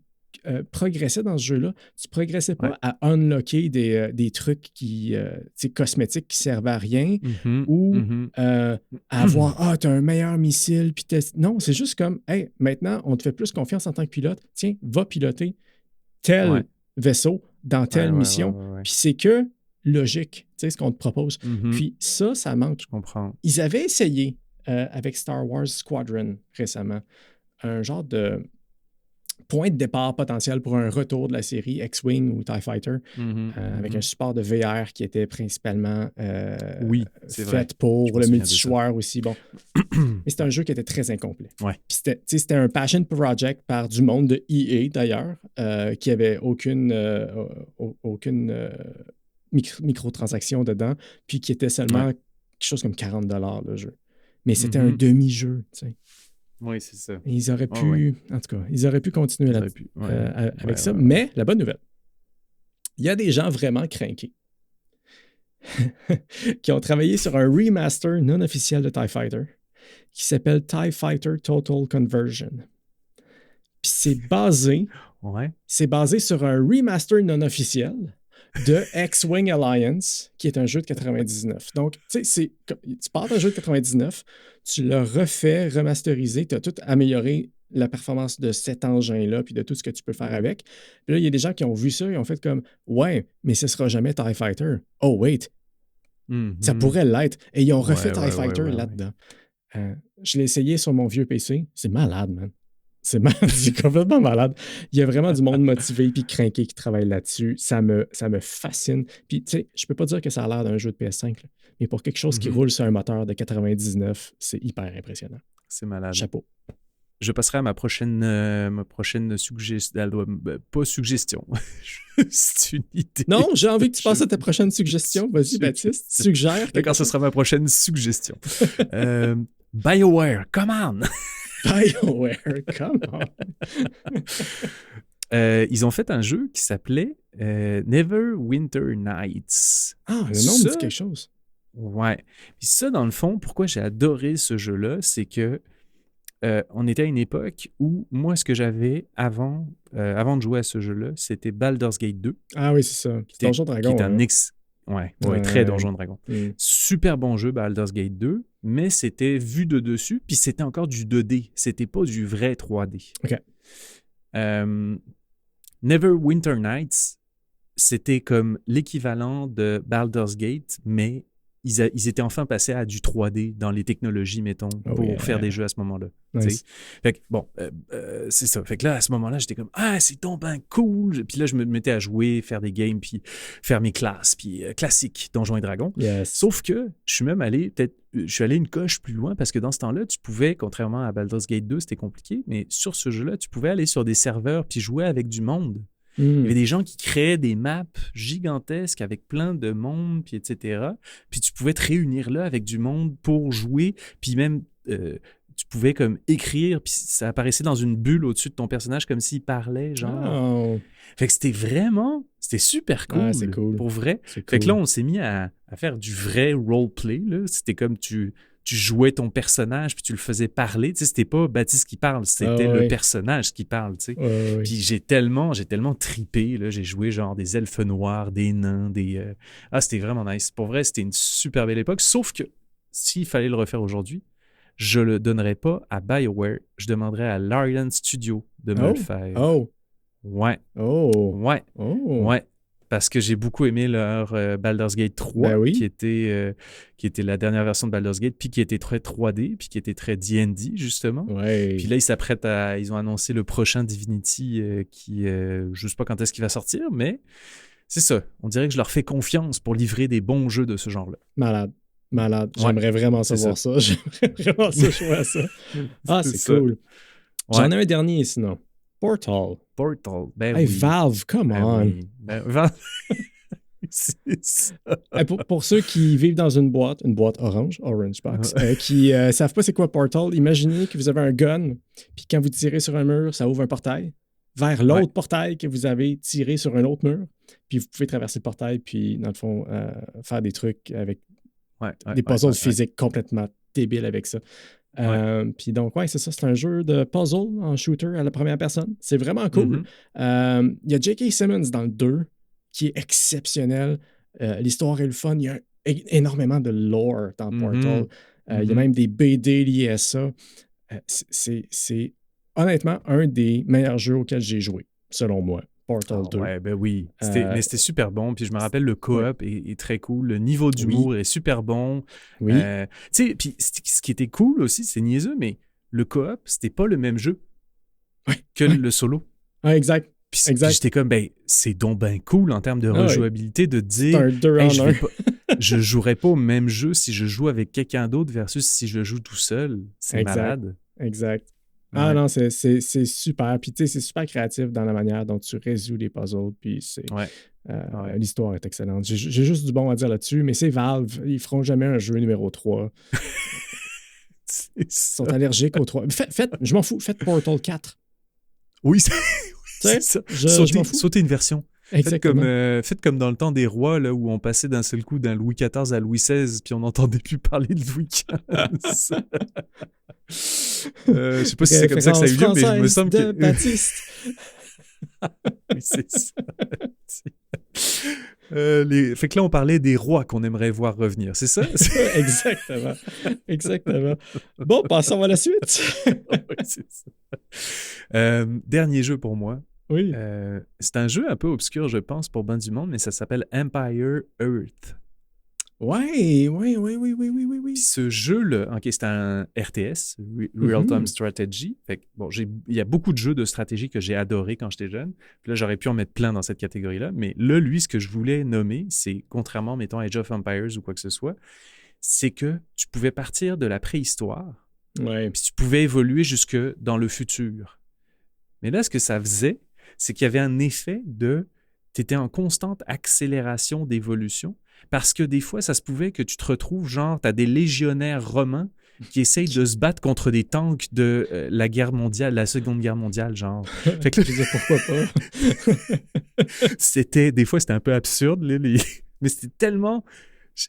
progressais dans ce jeu-là, tu progressais pas à unlocker des trucs qui, cosmétiques qui servaient à rien ou à avoir, t'as un meilleur missile. Puis non, c'est juste comme, hey, maintenant, on te fait plus confiance en tant que pilote. Tiens, va piloter tel vaisseau dans telle mission. Puis c'est que logique, tu sais, ce qu'on te propose. Puis ça manque. Je comprends. Ils avaient essayé avec Star Wars Squadron récemment, un genre de point de départ potentiel pour un retour de la série X-Wing ou TIE Fighter, avec un support de VR qui était principalement fait pour le multijoueur aussi. Bon. Mais c'était un jeu qui était très incomplet. Puis c'était un passion project par du monde de EA d'ailleurs, qui avait aucune microtransaction dedans, puis qui était seulement quelque chose comme 40$ le jeu. Mais c'était un demi-jeu, tu sais. Oui, c'est ça. Et ils auraient pu, en tout cas, ils auraient pu continuer avec ça. Mais la bonne nouvelle, il y a des gens vraiment crinqués qui ont travaillé sur un remaster non officiel de TIE Fighter qui s'appelle TIE Fighter Total Conversion. Puis c'est basé sur un remaster non officiel de X-Wing Alliance, qui est un jeu de 99. Donc, tu sais, tu pars d'un jeu de 99, tu l'as refait, remasterisé, tu as tout amélioré la performance de cet engin-là, puis de tout ce que tu peux faire avec. Puis là, il y a des gens qui ont vu ça et ont fait comme « Ouais, mais ce sera jamais TIE Fighter. Oh, wait, ça pourrait l'être. » Et ils ont refait TIE Fighter là-dedans. Je l'ai essayé sur mon vieux PC. C'est malade, man. C'est complètement malade. Il y a vraiment du monde motivé puis crinqué qui travaille là-dessus. Ça me fascine. Puis, tu sais, je peux pas dire que ça a l'air d'un jeu de PS5, là, mais pour quelque chose qui roule sur un moteur de 99, c'est hyper impressionnant. C'est malade. Chapeau. Je passerai à ma prochaine suggestion. Pas suggestion. C'est une idée. Non, j'ai envie que tu passes à ta prochaine suggestion. Vas-y, Baptiste, suggère. D'accord, ce sera ma prochaine suggestion. BioWare, come on! BioWare, come on! Ils ont fait un jeu qui s'appelait Neverwinter Nights. Ah, le nom me dit quelque chose. Ouais. Puis ça, dans le fond, pourquoi j'ai adoré ce jeu-là, c'est que on était à une époque où moi, ce que j'avais avant de jouer à ce jeu-là, c'était Baldur's Gate 2. Ah oui, c'est ça. Donjon Dragon. Qui est un très Donjon Dragon. Super bon jeu, Baldur's Gate 2, mais c'était vu de dessus, puis c'était encore du 2D. C'était pas du vrai 3D. OK. Neverwinter Nights, c'était comme l'équivalent de Baldur's Gate, mais ils étaient enfin passés à du 3D dans les technologies, mettons, pour faire des jeux à ce moment-là. Nice. Fait que, bon, c'est ça. Fait que là, à ce moment-là, j'étais comme « Ah, c'est donc ben cool! » Puis là, je me mettais à jouer, faire des games, puis faire mes classes, puis classique, Donjons et Dragons. Yes. Sauf que je suis même allé, une coche plus loin, parce que dans ce temps-là, tu pouvais, contrairement à Baldur's Gate 2, c'était compliqué, mais sur ce jeu-là, tu pouvais aller sur des serveurs puis jouer avec du monde. Il y avait des gens qui créaient des maps gigantesques avec plein de monde, puis etc. Puis tu pouvais te réunir là avec du monde pour jouer, puis même tu pouvais comme écrire, puis ça apparaissait dans une bulle au-dessus de ton personnage comme s'il parlait, genre. Oh. Fait que c'était super cool, c'est cool. Pour vrai. C'est cool. Fait que là, on s'est mis à faire du vrai roleplay, là. C'était comme tu jouais ton personnage puis tu le faisais parler. Tu sais, c'était pas Baptiste qui parle, c'était le personnage qui parle, tu sais. Puis j'ai tellement trippé, là. J'ai joué genre des elfes noirs, des nains, c'était vraiment nice. Pour vrai, c'était une super belle époque. Sauf que s'il fallait le refaire aujourd'hui, je le donnerais pas à BioWare. Je demanderais à Larian Studio de me le faire. Oh! Ouais. Oh! Ouais. Oh! Ouais. Parce que j'ai beaucoup aimé leur Baldur's Gate 3, qui était la dernière version de Baldur's Gate, puis qui était très 3D, puis qui était très D&D, justement. Ouais. Puis là, ils ont annoncé le prochain Divinity qui, je sais pas quand est-ce qu'il va sortir, mais c'est ça. On dirait que je leur fais confiance pour livrer des bons jeux de ce genre-là. Malade. J'aimerais vraiment savoir ça. J'aimerais vraiment jouer à ça. Ah, c'est cool. Ouais. J'en ai un dernier, sinon. Portal. Ben hey, oui. Valve, come on. Oui. Valve. C'est ça. Pour ceux qui vivent dans une boîte orange box, qui savent pas c'est quoi Portal, imaginez que vous avez un gun, puis quand vous tirez sur un mur, ça ouvre un portail vers l'autre portail que vous avez tiré sur un autre mur, puis vous pouvez traverser le portail, puis dans le fond, faire des trucs avec des puzzles physiques complètement débiles avec ça. Puis donc, c'est ça, c'est un jeu de puzzle en shooter à la première personne. C'est vraiment cool. Il y a J.K. Simmons dans le 2 qui est exceptionnel. L'histoire est le fun. Il y a énormément de lore dans Portal. Il y a même des BD liés à ça. C'est honnêtement un des meilleurs jeux auxquels j'ai joué, selon moi. Portal 2. Ouais, ben oui. Mais c'était super bon. Puis je me rappelle, le co-op est très cool. Le niveau d'humour est super bon. Oui. Tu sais, puis ce qui était cool aussi, c'est niaiseux, mais le co-op, c'était pas le même jeu que le solo. Ah, exact. Puis j'étais comme, c'est donc ben cool en termes de rejouabilité de dire, un 2 en 1. Je jouerais pas au même jeu si je joue avec quelqu'un d'autre versus si je joue tout seul. C'est malade. Exact. Ah non, c'est super. Puis tu sais, c'est super créatif dans la manière dont tu résous les puzzles. Puis l'histoire est excellente. J'ai juste du bon à dire là-dessus, mais c'est Valve. Ils feront jamais un jeu numéro 3. Ils sont allergiques au 3. Je m'en fous. Faites Portal 4. Oui, c'est ça. Je m'en fous. Sautez une version. Faites comme dans le temps des rois, là, où on passait d'un seul coup d'un Louis XIV à Louis XVI, puis on n'entendait plus parler de Louis XV. Je sais pas si c'est comme ça que ça a eu lieu, mais je me semble de que... Baptiste. Oui, c'est ça. Fait que là, on parlait des rois qu'on aimerait voir revenir, c'est ça? Exactement. Exactement. Bon, passons à la suite. Oui, c'est ça. Dernier jeu pour moi. Oui. C'est un jeu un peu obscur, je pense, pour ben du monde, mais ça s'appelle Empire Earth. Oui. Puis ce jeu-là, OK, c'est un RTS, Real-Time Strategy. Fait que, bon, il y a beaucoup de jeux de stratégie que j'ai adorés quand j'étais jeune. Puis là, j'aurais pu en mettre plein dans cette catégorie-là. Mais là, lui, ce que je voulais nommer, c'est, contrairement, mettons, à Age of Empires ou quoi que ce soit, c'est que tu pouvais partir de la préhistoire, Ouais. puis tu pouvais évoluer jusque dans le futur. Mais là, ce que ça faisait, c'est qu'il y avait un effet de... Tu étais en constante accélération d'évolution. Parce que des fois, ça se pouvait que tu te retrouves, genre, tu as des légionnaires romains qui essayent de se battre contre des tanks de la guerre mondiale, la Seconde Guerre mondiale, genre. Fait que là, je veux dire, pourquoi pas? des fois, c'était un peu absurde, là, mais c'était tellement...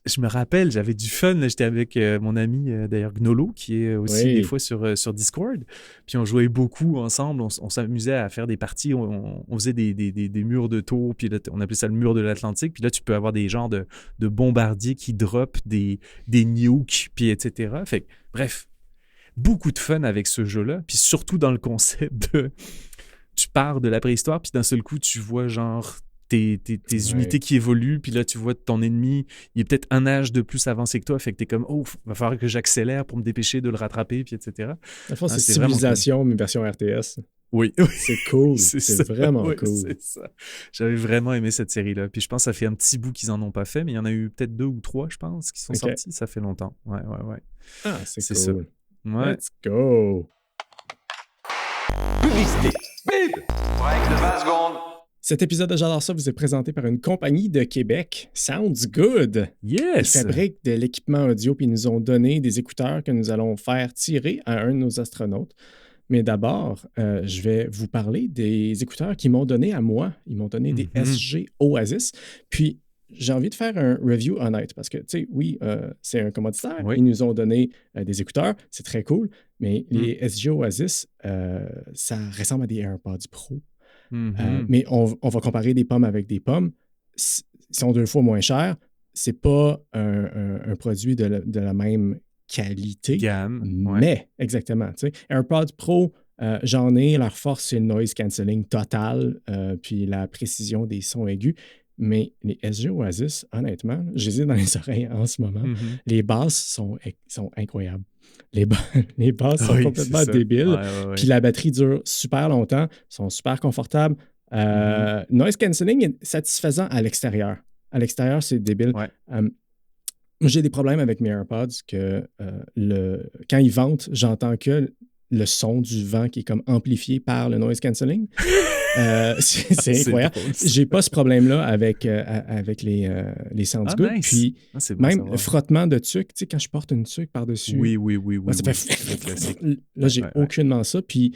Je me rappelle, j'avais du fun, là, j'étais avec mon ami, d'ailleurs, Gnolo, qui est aussi des fois sur Discord, puis on jouait beaucoup ensemble, on s'amusait à faire des parties, on faisait des murs de tours, puis là, on appelait ça le mur de l'Atlantique, puis là, tu peux avoir des genres de bombardiers qui droppent des nukes, puis etc. Fait que, bref, beaucoup de fun avec ce jeu-là, puis surtout dans le concept de... Tu pars de la préhistoire, puis d'un seul coup, tu vois genre... tes unités qui évoluent, puis là, tu vois ton ennemi, il est peut-être un âge de plus avancé que toi, fait que t'es comme, oh, va falloir que j'accélère pour me dépêcher de le rattraper, puis etc. Dans le fond, c'est Civilisation, mais version RTS. Oui. C'est cool. C'est vraiment cool. C'est ça. J'avais vraiment aimé cette série-là. Puis je pense que ça fait un petit bout qu'ils en ont pas fait, mais il y en a eu peut-être 2 ou 3, je pense, qui sont sortis. Ça fait longtemps. Ouais. Ah, c'est cool. Ça. Ouais. Let's go. Publicité. Bip! Break de 20 secondes. Cet épisode de J'adore ça vous est présenté par une compagnie de Québec, Sounds Good. Yes! Ils fabriquent de l'équipement audio puis ils nous ont donné des écouteurs que nous allons faire tirer à un de nos astronautes. Mais d'abord, je vais vous parler des écouteurs qu'ils m'ont donné à moi. Ils m'ont donné des SG Oasis. Puis, j'ai envie de faire un review honnête parce que, tu sais, oui, c'est un commoditaire. Oui. Ils nous ont donné des écouteurs. C'est très cool. Mais les SG Oasis, ça ressemble à des AirPods Pro. Mais on va comparer des pommes avec des pommes. Ils sont 2 fois moins chers. C'est pas un produit de la même qualité. Gamme. Mais, exactement. Tu sais, AirPods Pro, j'en ai. Leur force, c'est le noise cancelling total, puis la précision des sons aigus. Mais les SG Oasis, honnêtement, je les ai dans les oreilles en ce moment. Les basses sont incroyables. Les basses sont complètement débiles. Puis la batterie dure super longtemps, sont super confortables. Noise cancelling est satisfaisant à l'extérieur. À l'extérieur, c'est débile. J'ai des problèmes avec mes AirPods que quand ils ventent, j'entends que le son du vent qui est comme amplifié par le noise cancelling. C'est incroyable. J'ai pas ce problème-là avec les Sounds Good. Nice. Puis même le frottement de tuque, tu sais, quand je porte une tuque par-dessus. Oui. Ça fait là, j'ai aucunement ça. Puis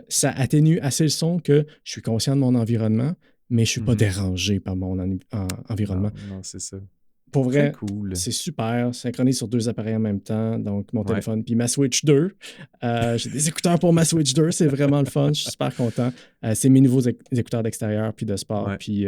ça atténue assez le son que je suis conscient de mon environnement, mais je suis pas dérangé par mon environnement. Non, c'est ça. Pour vrai, cool. C'est super. Synchronisé sur 2 appareils en même temps. Donc, mon téléphone puis ma Switch 2. J'ai des écouteurs pour ma Switch 2. C'est vraiment le fun. Je suis super content. C'est mes nouveaux écouteurs d'extérieur puis de sport. Puis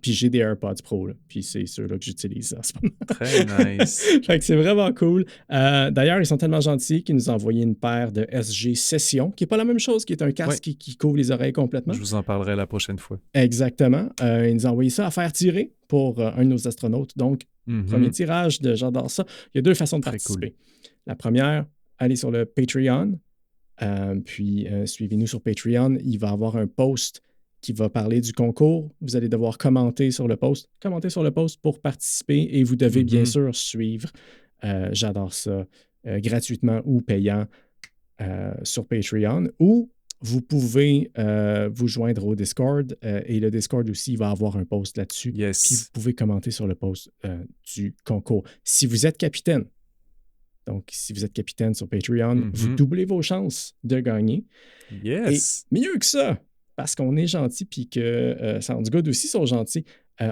j'ai des AirPods Pro. Là. Puis c'est ceux-là que j'utilise en ce moment. Très nice. Fait que c'est vraiment cool. D'ailleurs, ils sont tellement gentils qu'ils nous ont envoyé une paire de SG Session, qui n'est pas la même chose, qui est un casque qui couvre les oreilles complètement. Je vous en parlerai la prochaine fois. Exactement. Ils nous ont envoyé ça à faire tirer pour un de nos astronautes. Donc, premier tirage de J'adore ça. Il y a 2 façons de participer. Cool. La première, allez sur le Patreon, puis suivez-nous sur Patreon. Il va y avoir un post qui va parler du concours. Vous allez devoir commenter sur le post. Commentez sur le post pour participer et vous devez bien sûr suivre J'adore ça gratuitement ou payant sur Patreon ou vous pouvez vous joindre au Discord et le Discord aussi va avoir un post là-dessus. Yes. Puis vous pouvez commenter sur le post du concours. Si vous êtes capitaine, donc si vous êtes capitaine sur Patreon, vous doublez vos chances de gagner. Yes. Et mieux que ça, parce qu'on est gentil puis que Sounds Good aussi sont gentils,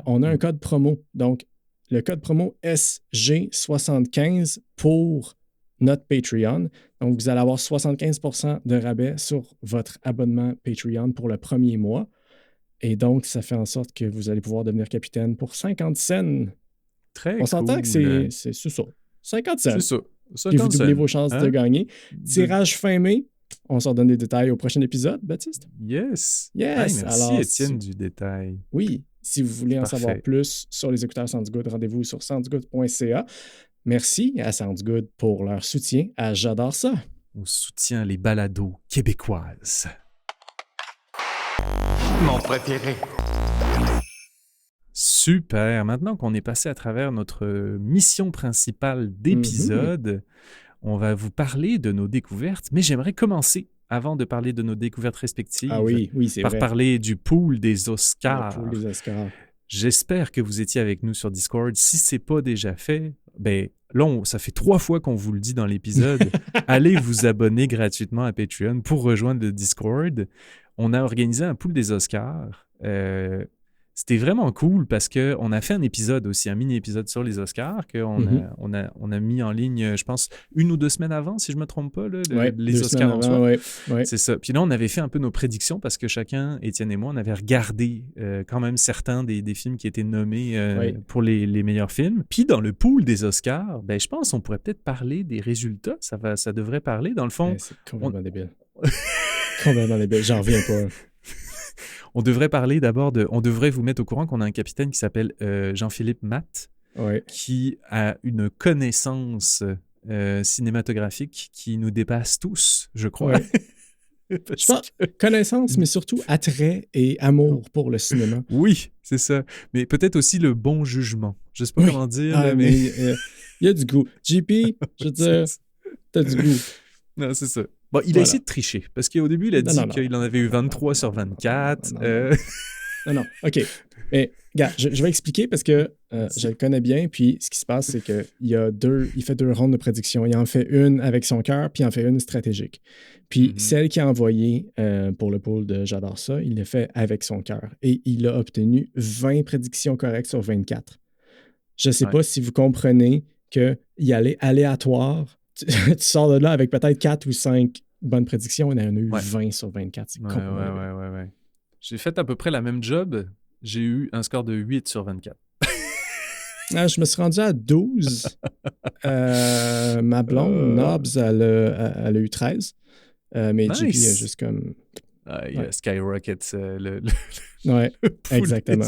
on a un code promo. Donc, le code promo SG75 pour notre Patreon. Donc, vous allez avoir 75% de rabais sur votre abonnement Patreon pour le premier mois. Et donc, ça fait en sorte que vous allez pouvoir devenir capitaine pour 50 cents. Très On s'entend cool. que c'est ça. 50 cents. C'est ça. Puis vous 50 doublez cents. vos chances de gagner. Tirage fin mai. On s'en donne des détails au prochain épisode, Baptiste. Yes. Yes. Hey, merci, Alors, Étienne, du détail. Oui. Si vous voulez en savoir plus sur les écouteurs Sounds Good, rendez-vous sur soundsgood.ca. Merci à Sounds Good pour leur soutien à J'adore ça. On soutient les balados québécoises. Mon préféré. Super. Maintenant qu'on est passé à travers notre mission principale d'épisode, on va vous parler de nos découvertes, mais j'aimerais commencer, avant de parler de nos découvertes respectives, c'est par vrai. parler du pool des Oscars. Le pool des Oscars. J'espère que vous étiez avec nous sur Discord. Si ce n'est pas déjà fait, ben là, ça fait 3 fois qu'on vous le dit dans l'épisode. Allez vous abonner gratuitement à Patreon pour rejoindre le Discord. On a organisé un pool des Oscars. C'était vraiment cool parce qu'on a fait un épisode aussi, un mini-épisode sur les Oscars qu'on a mis en ligne, je pense, 1 ou 2 semaines avant, si je ne me trompe pas, là, les Oscars en soi. Ouais. C'est ça. Puis là, on avait fait un peu nos prédictions parce que chacun, Étienne et moi, on avait regardé quand même certains des films qui étaient nommés pour les meilleurs films. Puis dans le pool des Oscars, ben, je pense qu'on pourrait peut-être parler des résultats. Ça devrait parler. Dans le fond... C'est complètement débile. Complètement débile. J'en reviens pas. On devrait parler d'abord on devrait vous mettre au courant qu'on a un capitaine qui s'appelle Jean-Philippe Matt, qui a une connaissance cinématographique qui nous dépasse tous, je crois. Je pense connaissance, mais surtout attrait et amour pour le cinéma. Oui, c'est ça. Mais peut-être aussi le bon jugement. Je ne sais pas comment dire. Mais il y a du goût. JP, je veux dire, t'as du goût. Non, c'est ça. Bon, il a essayé de tricher, parce qu'au début, il a dit qu'il en avait eu 23 sur 24. Non, OK. Mais, gars, je vais expliquer parce que je le connais bien, puis ce qui se passe, c'est qu'il fait 2 rondes de prédiction. Il en fait une avec son cœur, puis il en fait une stratégique. Puis celle qu'il a envoyée pour le pool de J'adore ça, il l'a fait avec son cœur. Et il a obtenu 20 prédictions correctes sur 24. Je ne sais pas si vous comprenez qu'il allait aléatoire. Tu sors de là avec peut-être 4 ou 5 bonnes prédictions. Il y en a eu 20 sur 24. C'est complètement ouais. J'ai fait à peu près la même job. J'ai eu un score de 8 sur 24. Je me suis rendu à 12. Ma blonde, Nobs, elle a eu 13. Mais JP a juste comme... il y a Skyrocket, ouais, exactement.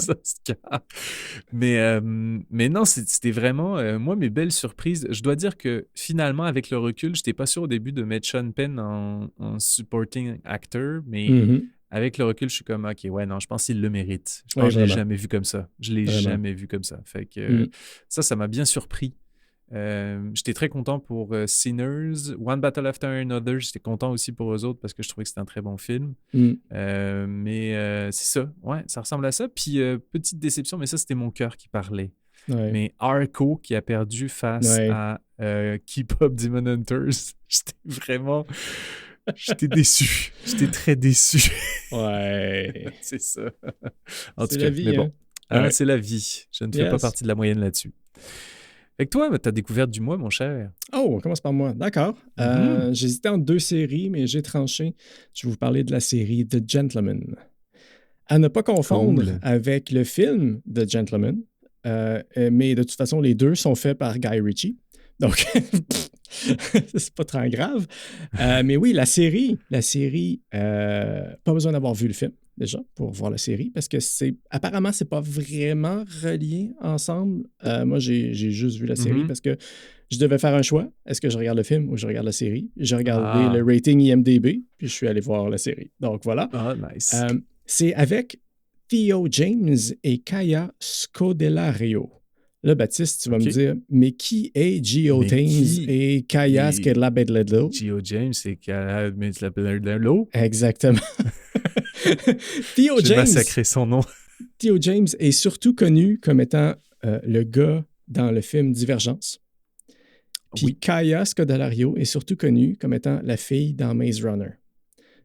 Mais non, c'était vraiment, moi, mes belles surprises. Je dois dire que finalement, avec le recul, je n'étais pas sûr au début de mettre Sean Penn en supporting actor, mais avec le recul, je suis comme, OK, ouais, non, je pense qu'il le mérite. Je pense que je ne l'ai jamais vu comme ça. Jamais vu comme ça. Fait que ça m'a bien surpris. J'étais très content pour Sinners, One Battle After Another. J'étais content aussi pour eux autres parce que je trouvais que c'était un très bon film. Mais c'est ça, ça ressemble à ça. Puis petite déception, mais ça c'était mon cœur qui parlait. Mais Arco qui a perdu face à Keep Up Demon Hunters, j'étais déçu. J'étais très déçu. C'est ça. En tout cas, vie, mais bon, c'est la vie. Je ne fais pas partie de la moyenne là-dessus. Avec toi, ta découverte du mois, mon cher. Oh, on commence par moi. D'accord. J'hésitais entre 2 séries, mais j'ai tranché. Je vais vous parler de la série The Gentleman. À ne pas confondre avec le film The Gentleman, mais de toute façon, les 2 sont faits par Guy Ritchie. Donc, c'est pas très grave. Mais oui, la série, pas besoin d'avoir vu le film, déjà, pour voir la série, parce que apparemment, c'est pas vraiment relié ensemble. Moi, j'ai juste vu la série parce que je devais faire un choix. Est-ce que je regarde le film ou je regarde la série? J'ai regardé le rating IMDb, puis je suis allé voir la série. Donc, voilà. Nice. C'est avec Theo James et Kaya Scodelario. Là, Baptiste, tu vas me dire, mais qui est Geo James et Kaya Scodelario? Geo James et Kaya Scodelario? Exactement. Theo J'ai massacré son nom. Theo James est surtout connu comme étant le gars dans le film Divergence. Puis Kaya Scodelario est surtout connue comme étant la fille dans Maze Runner.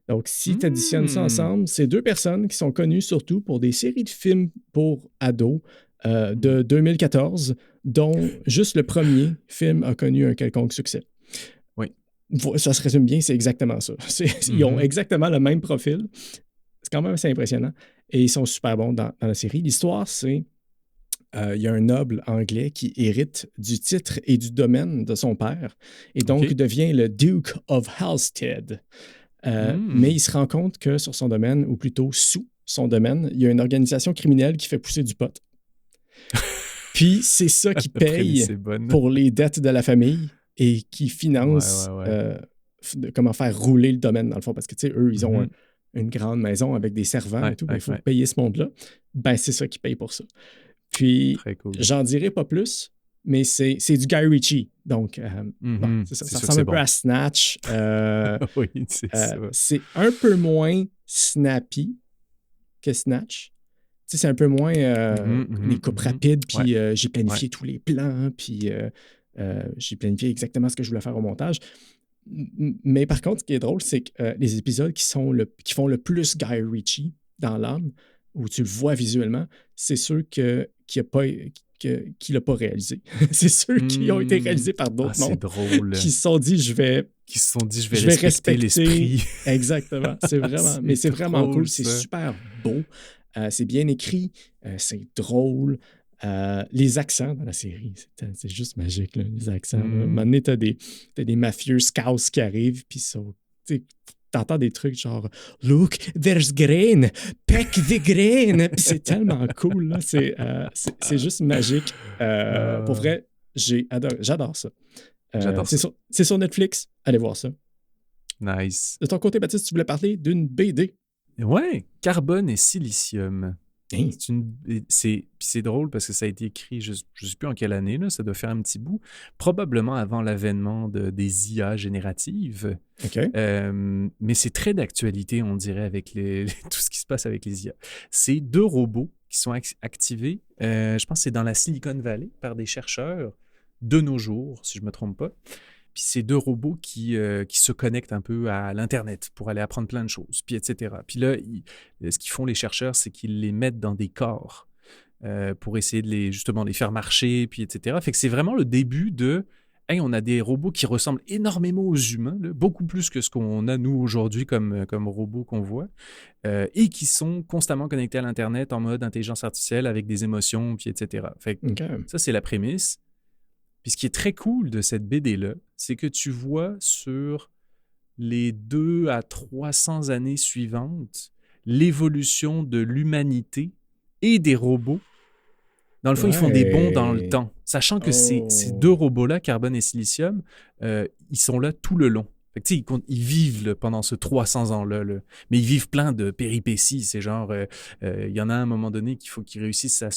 Donc, si tu additionnes ça ensemble, c'est 2 personnes qui sont connues surtout pour des séries de films pour ados de 2014, dont juste le premier film a connu un quelconque succès. Ça se résume bien, c'est exactement ça. Ils ont exactement le même profil. C'est quand même assez impressionnant. Et ils sont super bons dans la série. L'histoire, c'est... il y a un noble anglais qui hérite du titre et du domaine de son père et donc devient le Duke of Halstead. Mais il se rend compte que sur son domaine, ou plutôt sous son domaine, il y a une organisation criminelle qui fait pousser du pot. Puis c'est ça qui paye pour les dettes de la famille et qui finance comment faire rouler le domaine, dans le fond. Parce que, tu sais, eux, ils ont une grande maison avec des servants et tout. Il faut payer ce monde-là. Ben, c'est ça qui paye pour ça. Puis, j'en dirai pas plus, mais c'est du Guy Ritchie. Donc, bon, ça ressemble un peu à Snatch. Oui, c'est ça. C'est un peu moins snappy que Snatch. Tu sais, c'est un peu moins les coupes rapides, puis j'ai planifié tous les plans, puis j'ai planifié exactement ce que je voulais faire au montage. Mais par contre, ce qui est drôle, c'est que les épisodes qui font le plus Guy Ritchie dans l'âme, où tu le vois visuellement, c'est ceux qu'il n'a pas réalisé. C'est ceux qui ont été réalisés par d'autres mondes. C'est drôle. Qui se sont dit, je vais respecter l'esprit. Exactement. C'est vraiment cool. C'est super beau. C'est bien écrit. C'est drôle. Les accents dans la série, c'est juste magique, là, les accents. À un moment donné, t'as des mafieux scouts qui arrivent, puis t'entends des trucs genre « Look, there's grain! Peck the grain! » C'est tellement cool, là. C'est juste magique. Pour vrai, j'adore ça. J'adore ça. C'est sur Netflix. Allez voir ça. Nice. De ton côté, Baptiste, tu voulais parler d'une BD. Ouais, Carbone et Silicium. Hein? C'est drôle parce que ça a été écrit, je ne sais plus en quelle année, là, ça doit faire un petit bout, probablement avant l'avènement des IA génératives. Mais c'est très d'actualité, on dirait, avec tout ce qui se passe avec les IA. C'est 2 robots qui sont activés, je pense que c'est dans la Silicon Valley, par des chercheurs de nos jours, si je ne me trompe pas. Puis c'est 2 robots qui se connectent un peu à l'Internet pour aller apprendre plein de choses, puis etc. Puis là, ce qu'ils font les chercheurs, c'est qu'ils les mettent dans des corps pour essayer de les faire marcher, puis etc. Fait que c'est vraiment le début de « Hey, on a des robots qui ressemblent énormément aux humains, là, beaucoup plus que ce qu'on a nous aujourd'hui comme robots qu'on voit, et qui sont constamment connectés à l'Internet en mode intelligence artificielle avec des émotions, puis etc. » Fait que ça, c'est la prémisse. Puis ce qui est très cool de cette BD-là, c'est que tu vois sur les 200 à 300 années suivantes l'évolution de l'humanité et des robots. Dans le fond, ils font des bonds dans le temps. Sachant que ces 2 robots-là, Carbone et Silicium, ils sont là tout le long. Fait que, ils vivent là, pendant ce 300 ans-là, là. Mais ils vivent plein de péripéties. C'est genre, il y en a à un moment donné qu'il faut qu'ils réussissent à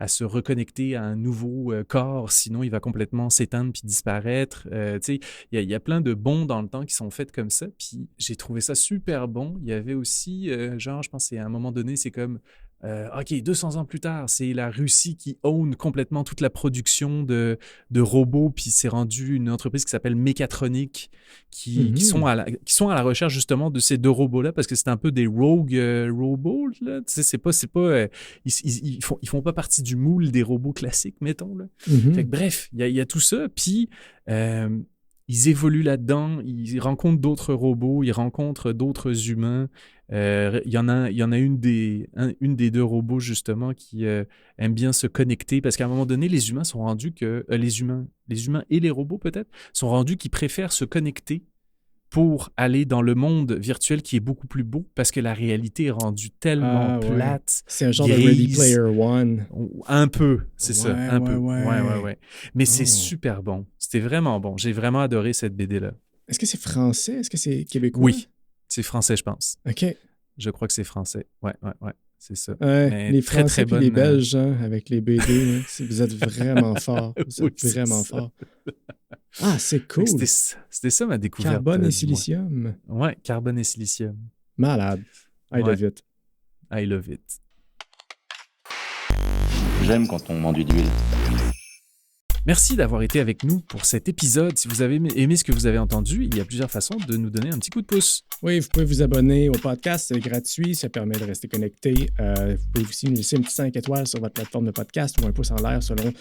se reconnecter à un nouveau corps, sinon il va complètement s'éteindre puis disparaître. Il y a plein de bonds dans le temps qui sont faits comme ça, puis j'ai trouvé ça super bon. Il y avait aussi, je pense qu'à un moment donné, c'est comme, OK, 200 ans plus tard, c'est la Russie qui own complètement toute la production de robots, puis c'est rendu une entreprise qui s'appelle Mechatronic, qui sont à la recherche justement de ces 2 robots-là, parce que c'est un peu des rogue robots, là. C'est pas ils font pas partie du moule des robots classiques, mettons, là. Fait que, bref, il y a tout ça, puis ils évoluent là-dedans, ils rencontrent d'autres robots, ils rencontrent d'autres humains. Il y en a une des 2 robots, justement, qui aime bien se connecter, parce qu'à un moment donné, les humains sont rendus que... les humains et les robots, peut-être, sont rendus qu'ils préfèrent se connecter pour aller dans le monde virtuel qui est beaucoup plus beau, parce que la réalité est rendue tellement plate. C'est un genre de Ready Player One. Un peu, c'est ça, un peu. Ouais. Mais c'est super bon. C'était vraiment bon. J'ai vraiment adoré cette BD-là. Est-ce que c'est français? Est-ce que c'est québécois? Oui, c'est français, je pense. OK. Je crois que c'est français. Ouais, c'est ça. Les Français et les Belges, hein, avec les BD, vous êtes vraiment forts. Vous êtes vraiment forts. Ah, c'est cool. C'était ça ma découverte. Carbone et Silicium. Ouais, Carbone et Silicium. Malade. I love it. I love it. J'aime quand on m'enduit d'huile. Merci d'avoir été avec nous pour cet épisode. Si vous avez aimé ce que vous avez entendu, il y a plusieurs façons de nous donner un petit coup de pouce. Oui, vous pouvez vous abonner au podcast, c'est gratuit, ça permet de rester connecté. Vous pouvez aussi nous laisser un petit 5 étoiles sur votre plateforme de podcast ou un pouce en l'air selon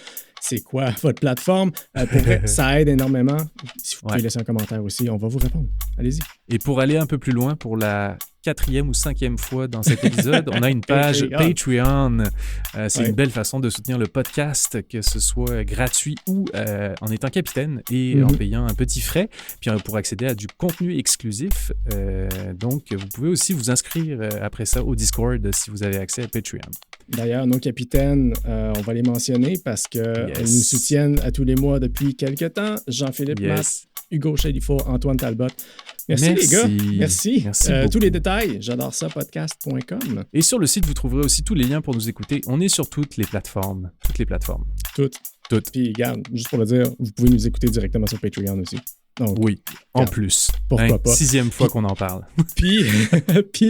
c'est quoi votre plateforme. Pour vrai, ça aide énormément. Si vous pouvez laisser un commentaire aussi, on va vous répondre. Allez-y. Et pour aller un peu plus loin, pour la 4e ou 5e fois dans cet épisode, on a une page Patreon. C'est une belle façon de soutenir le podcast, que ce soit gratuit ou en étant capitaine et en payant un petit frais. Puis pour accéder à du contenu exclusif. Donc, vous pouvez aussi vous inscrire après ça au Discord si vous avez accès à Patreon. D'ailleurs, nos capitaines, on va les mentionner parce qu'ils nous soutiennent à tous les mois depuis quelques temps. Jean-Philippe Matt, Hugo Chalifo, Antoine Talbot. Merci les gars. Merci tous les détails, j'adore ça, podcast.com. Et sur le site, vous trouverez aussi tous les liens pour nous écouter. On est sur toutes les plateformes. Toutes. Puis, regarde, juste pour le dire, vous pouvez nous écouter directement sur Patreon aussi. Donc, oui, en plus. Pourquoi pas. 6e fois qu'on en parle. Puis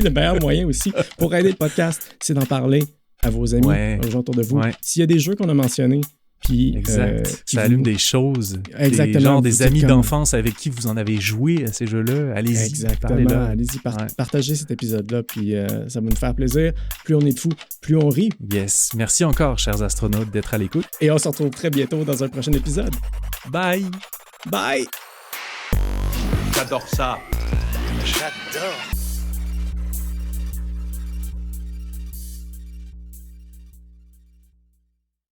le meilleur moyen aussi pour aider le podcast, c'est d'en parler à vos amis, aux gens autour de vous. S'il y a des jeux qu'on a mentionnés, puis... ça allume des choses. Exactement. Des amis d'enfance avec qui vous en avez joué à ces jeux-là. Allez-y. Exactement. Allez-y, partagez cet épisode-là, puis ça va nous faire plaisir. Plus on est de fous, plus on rit. Yes. Merci encore, chers astronautes, d'être à l'écoute. Et on se retrouve très bientôt dans un prochain épisode. Bye! J'adore ça. J'adore.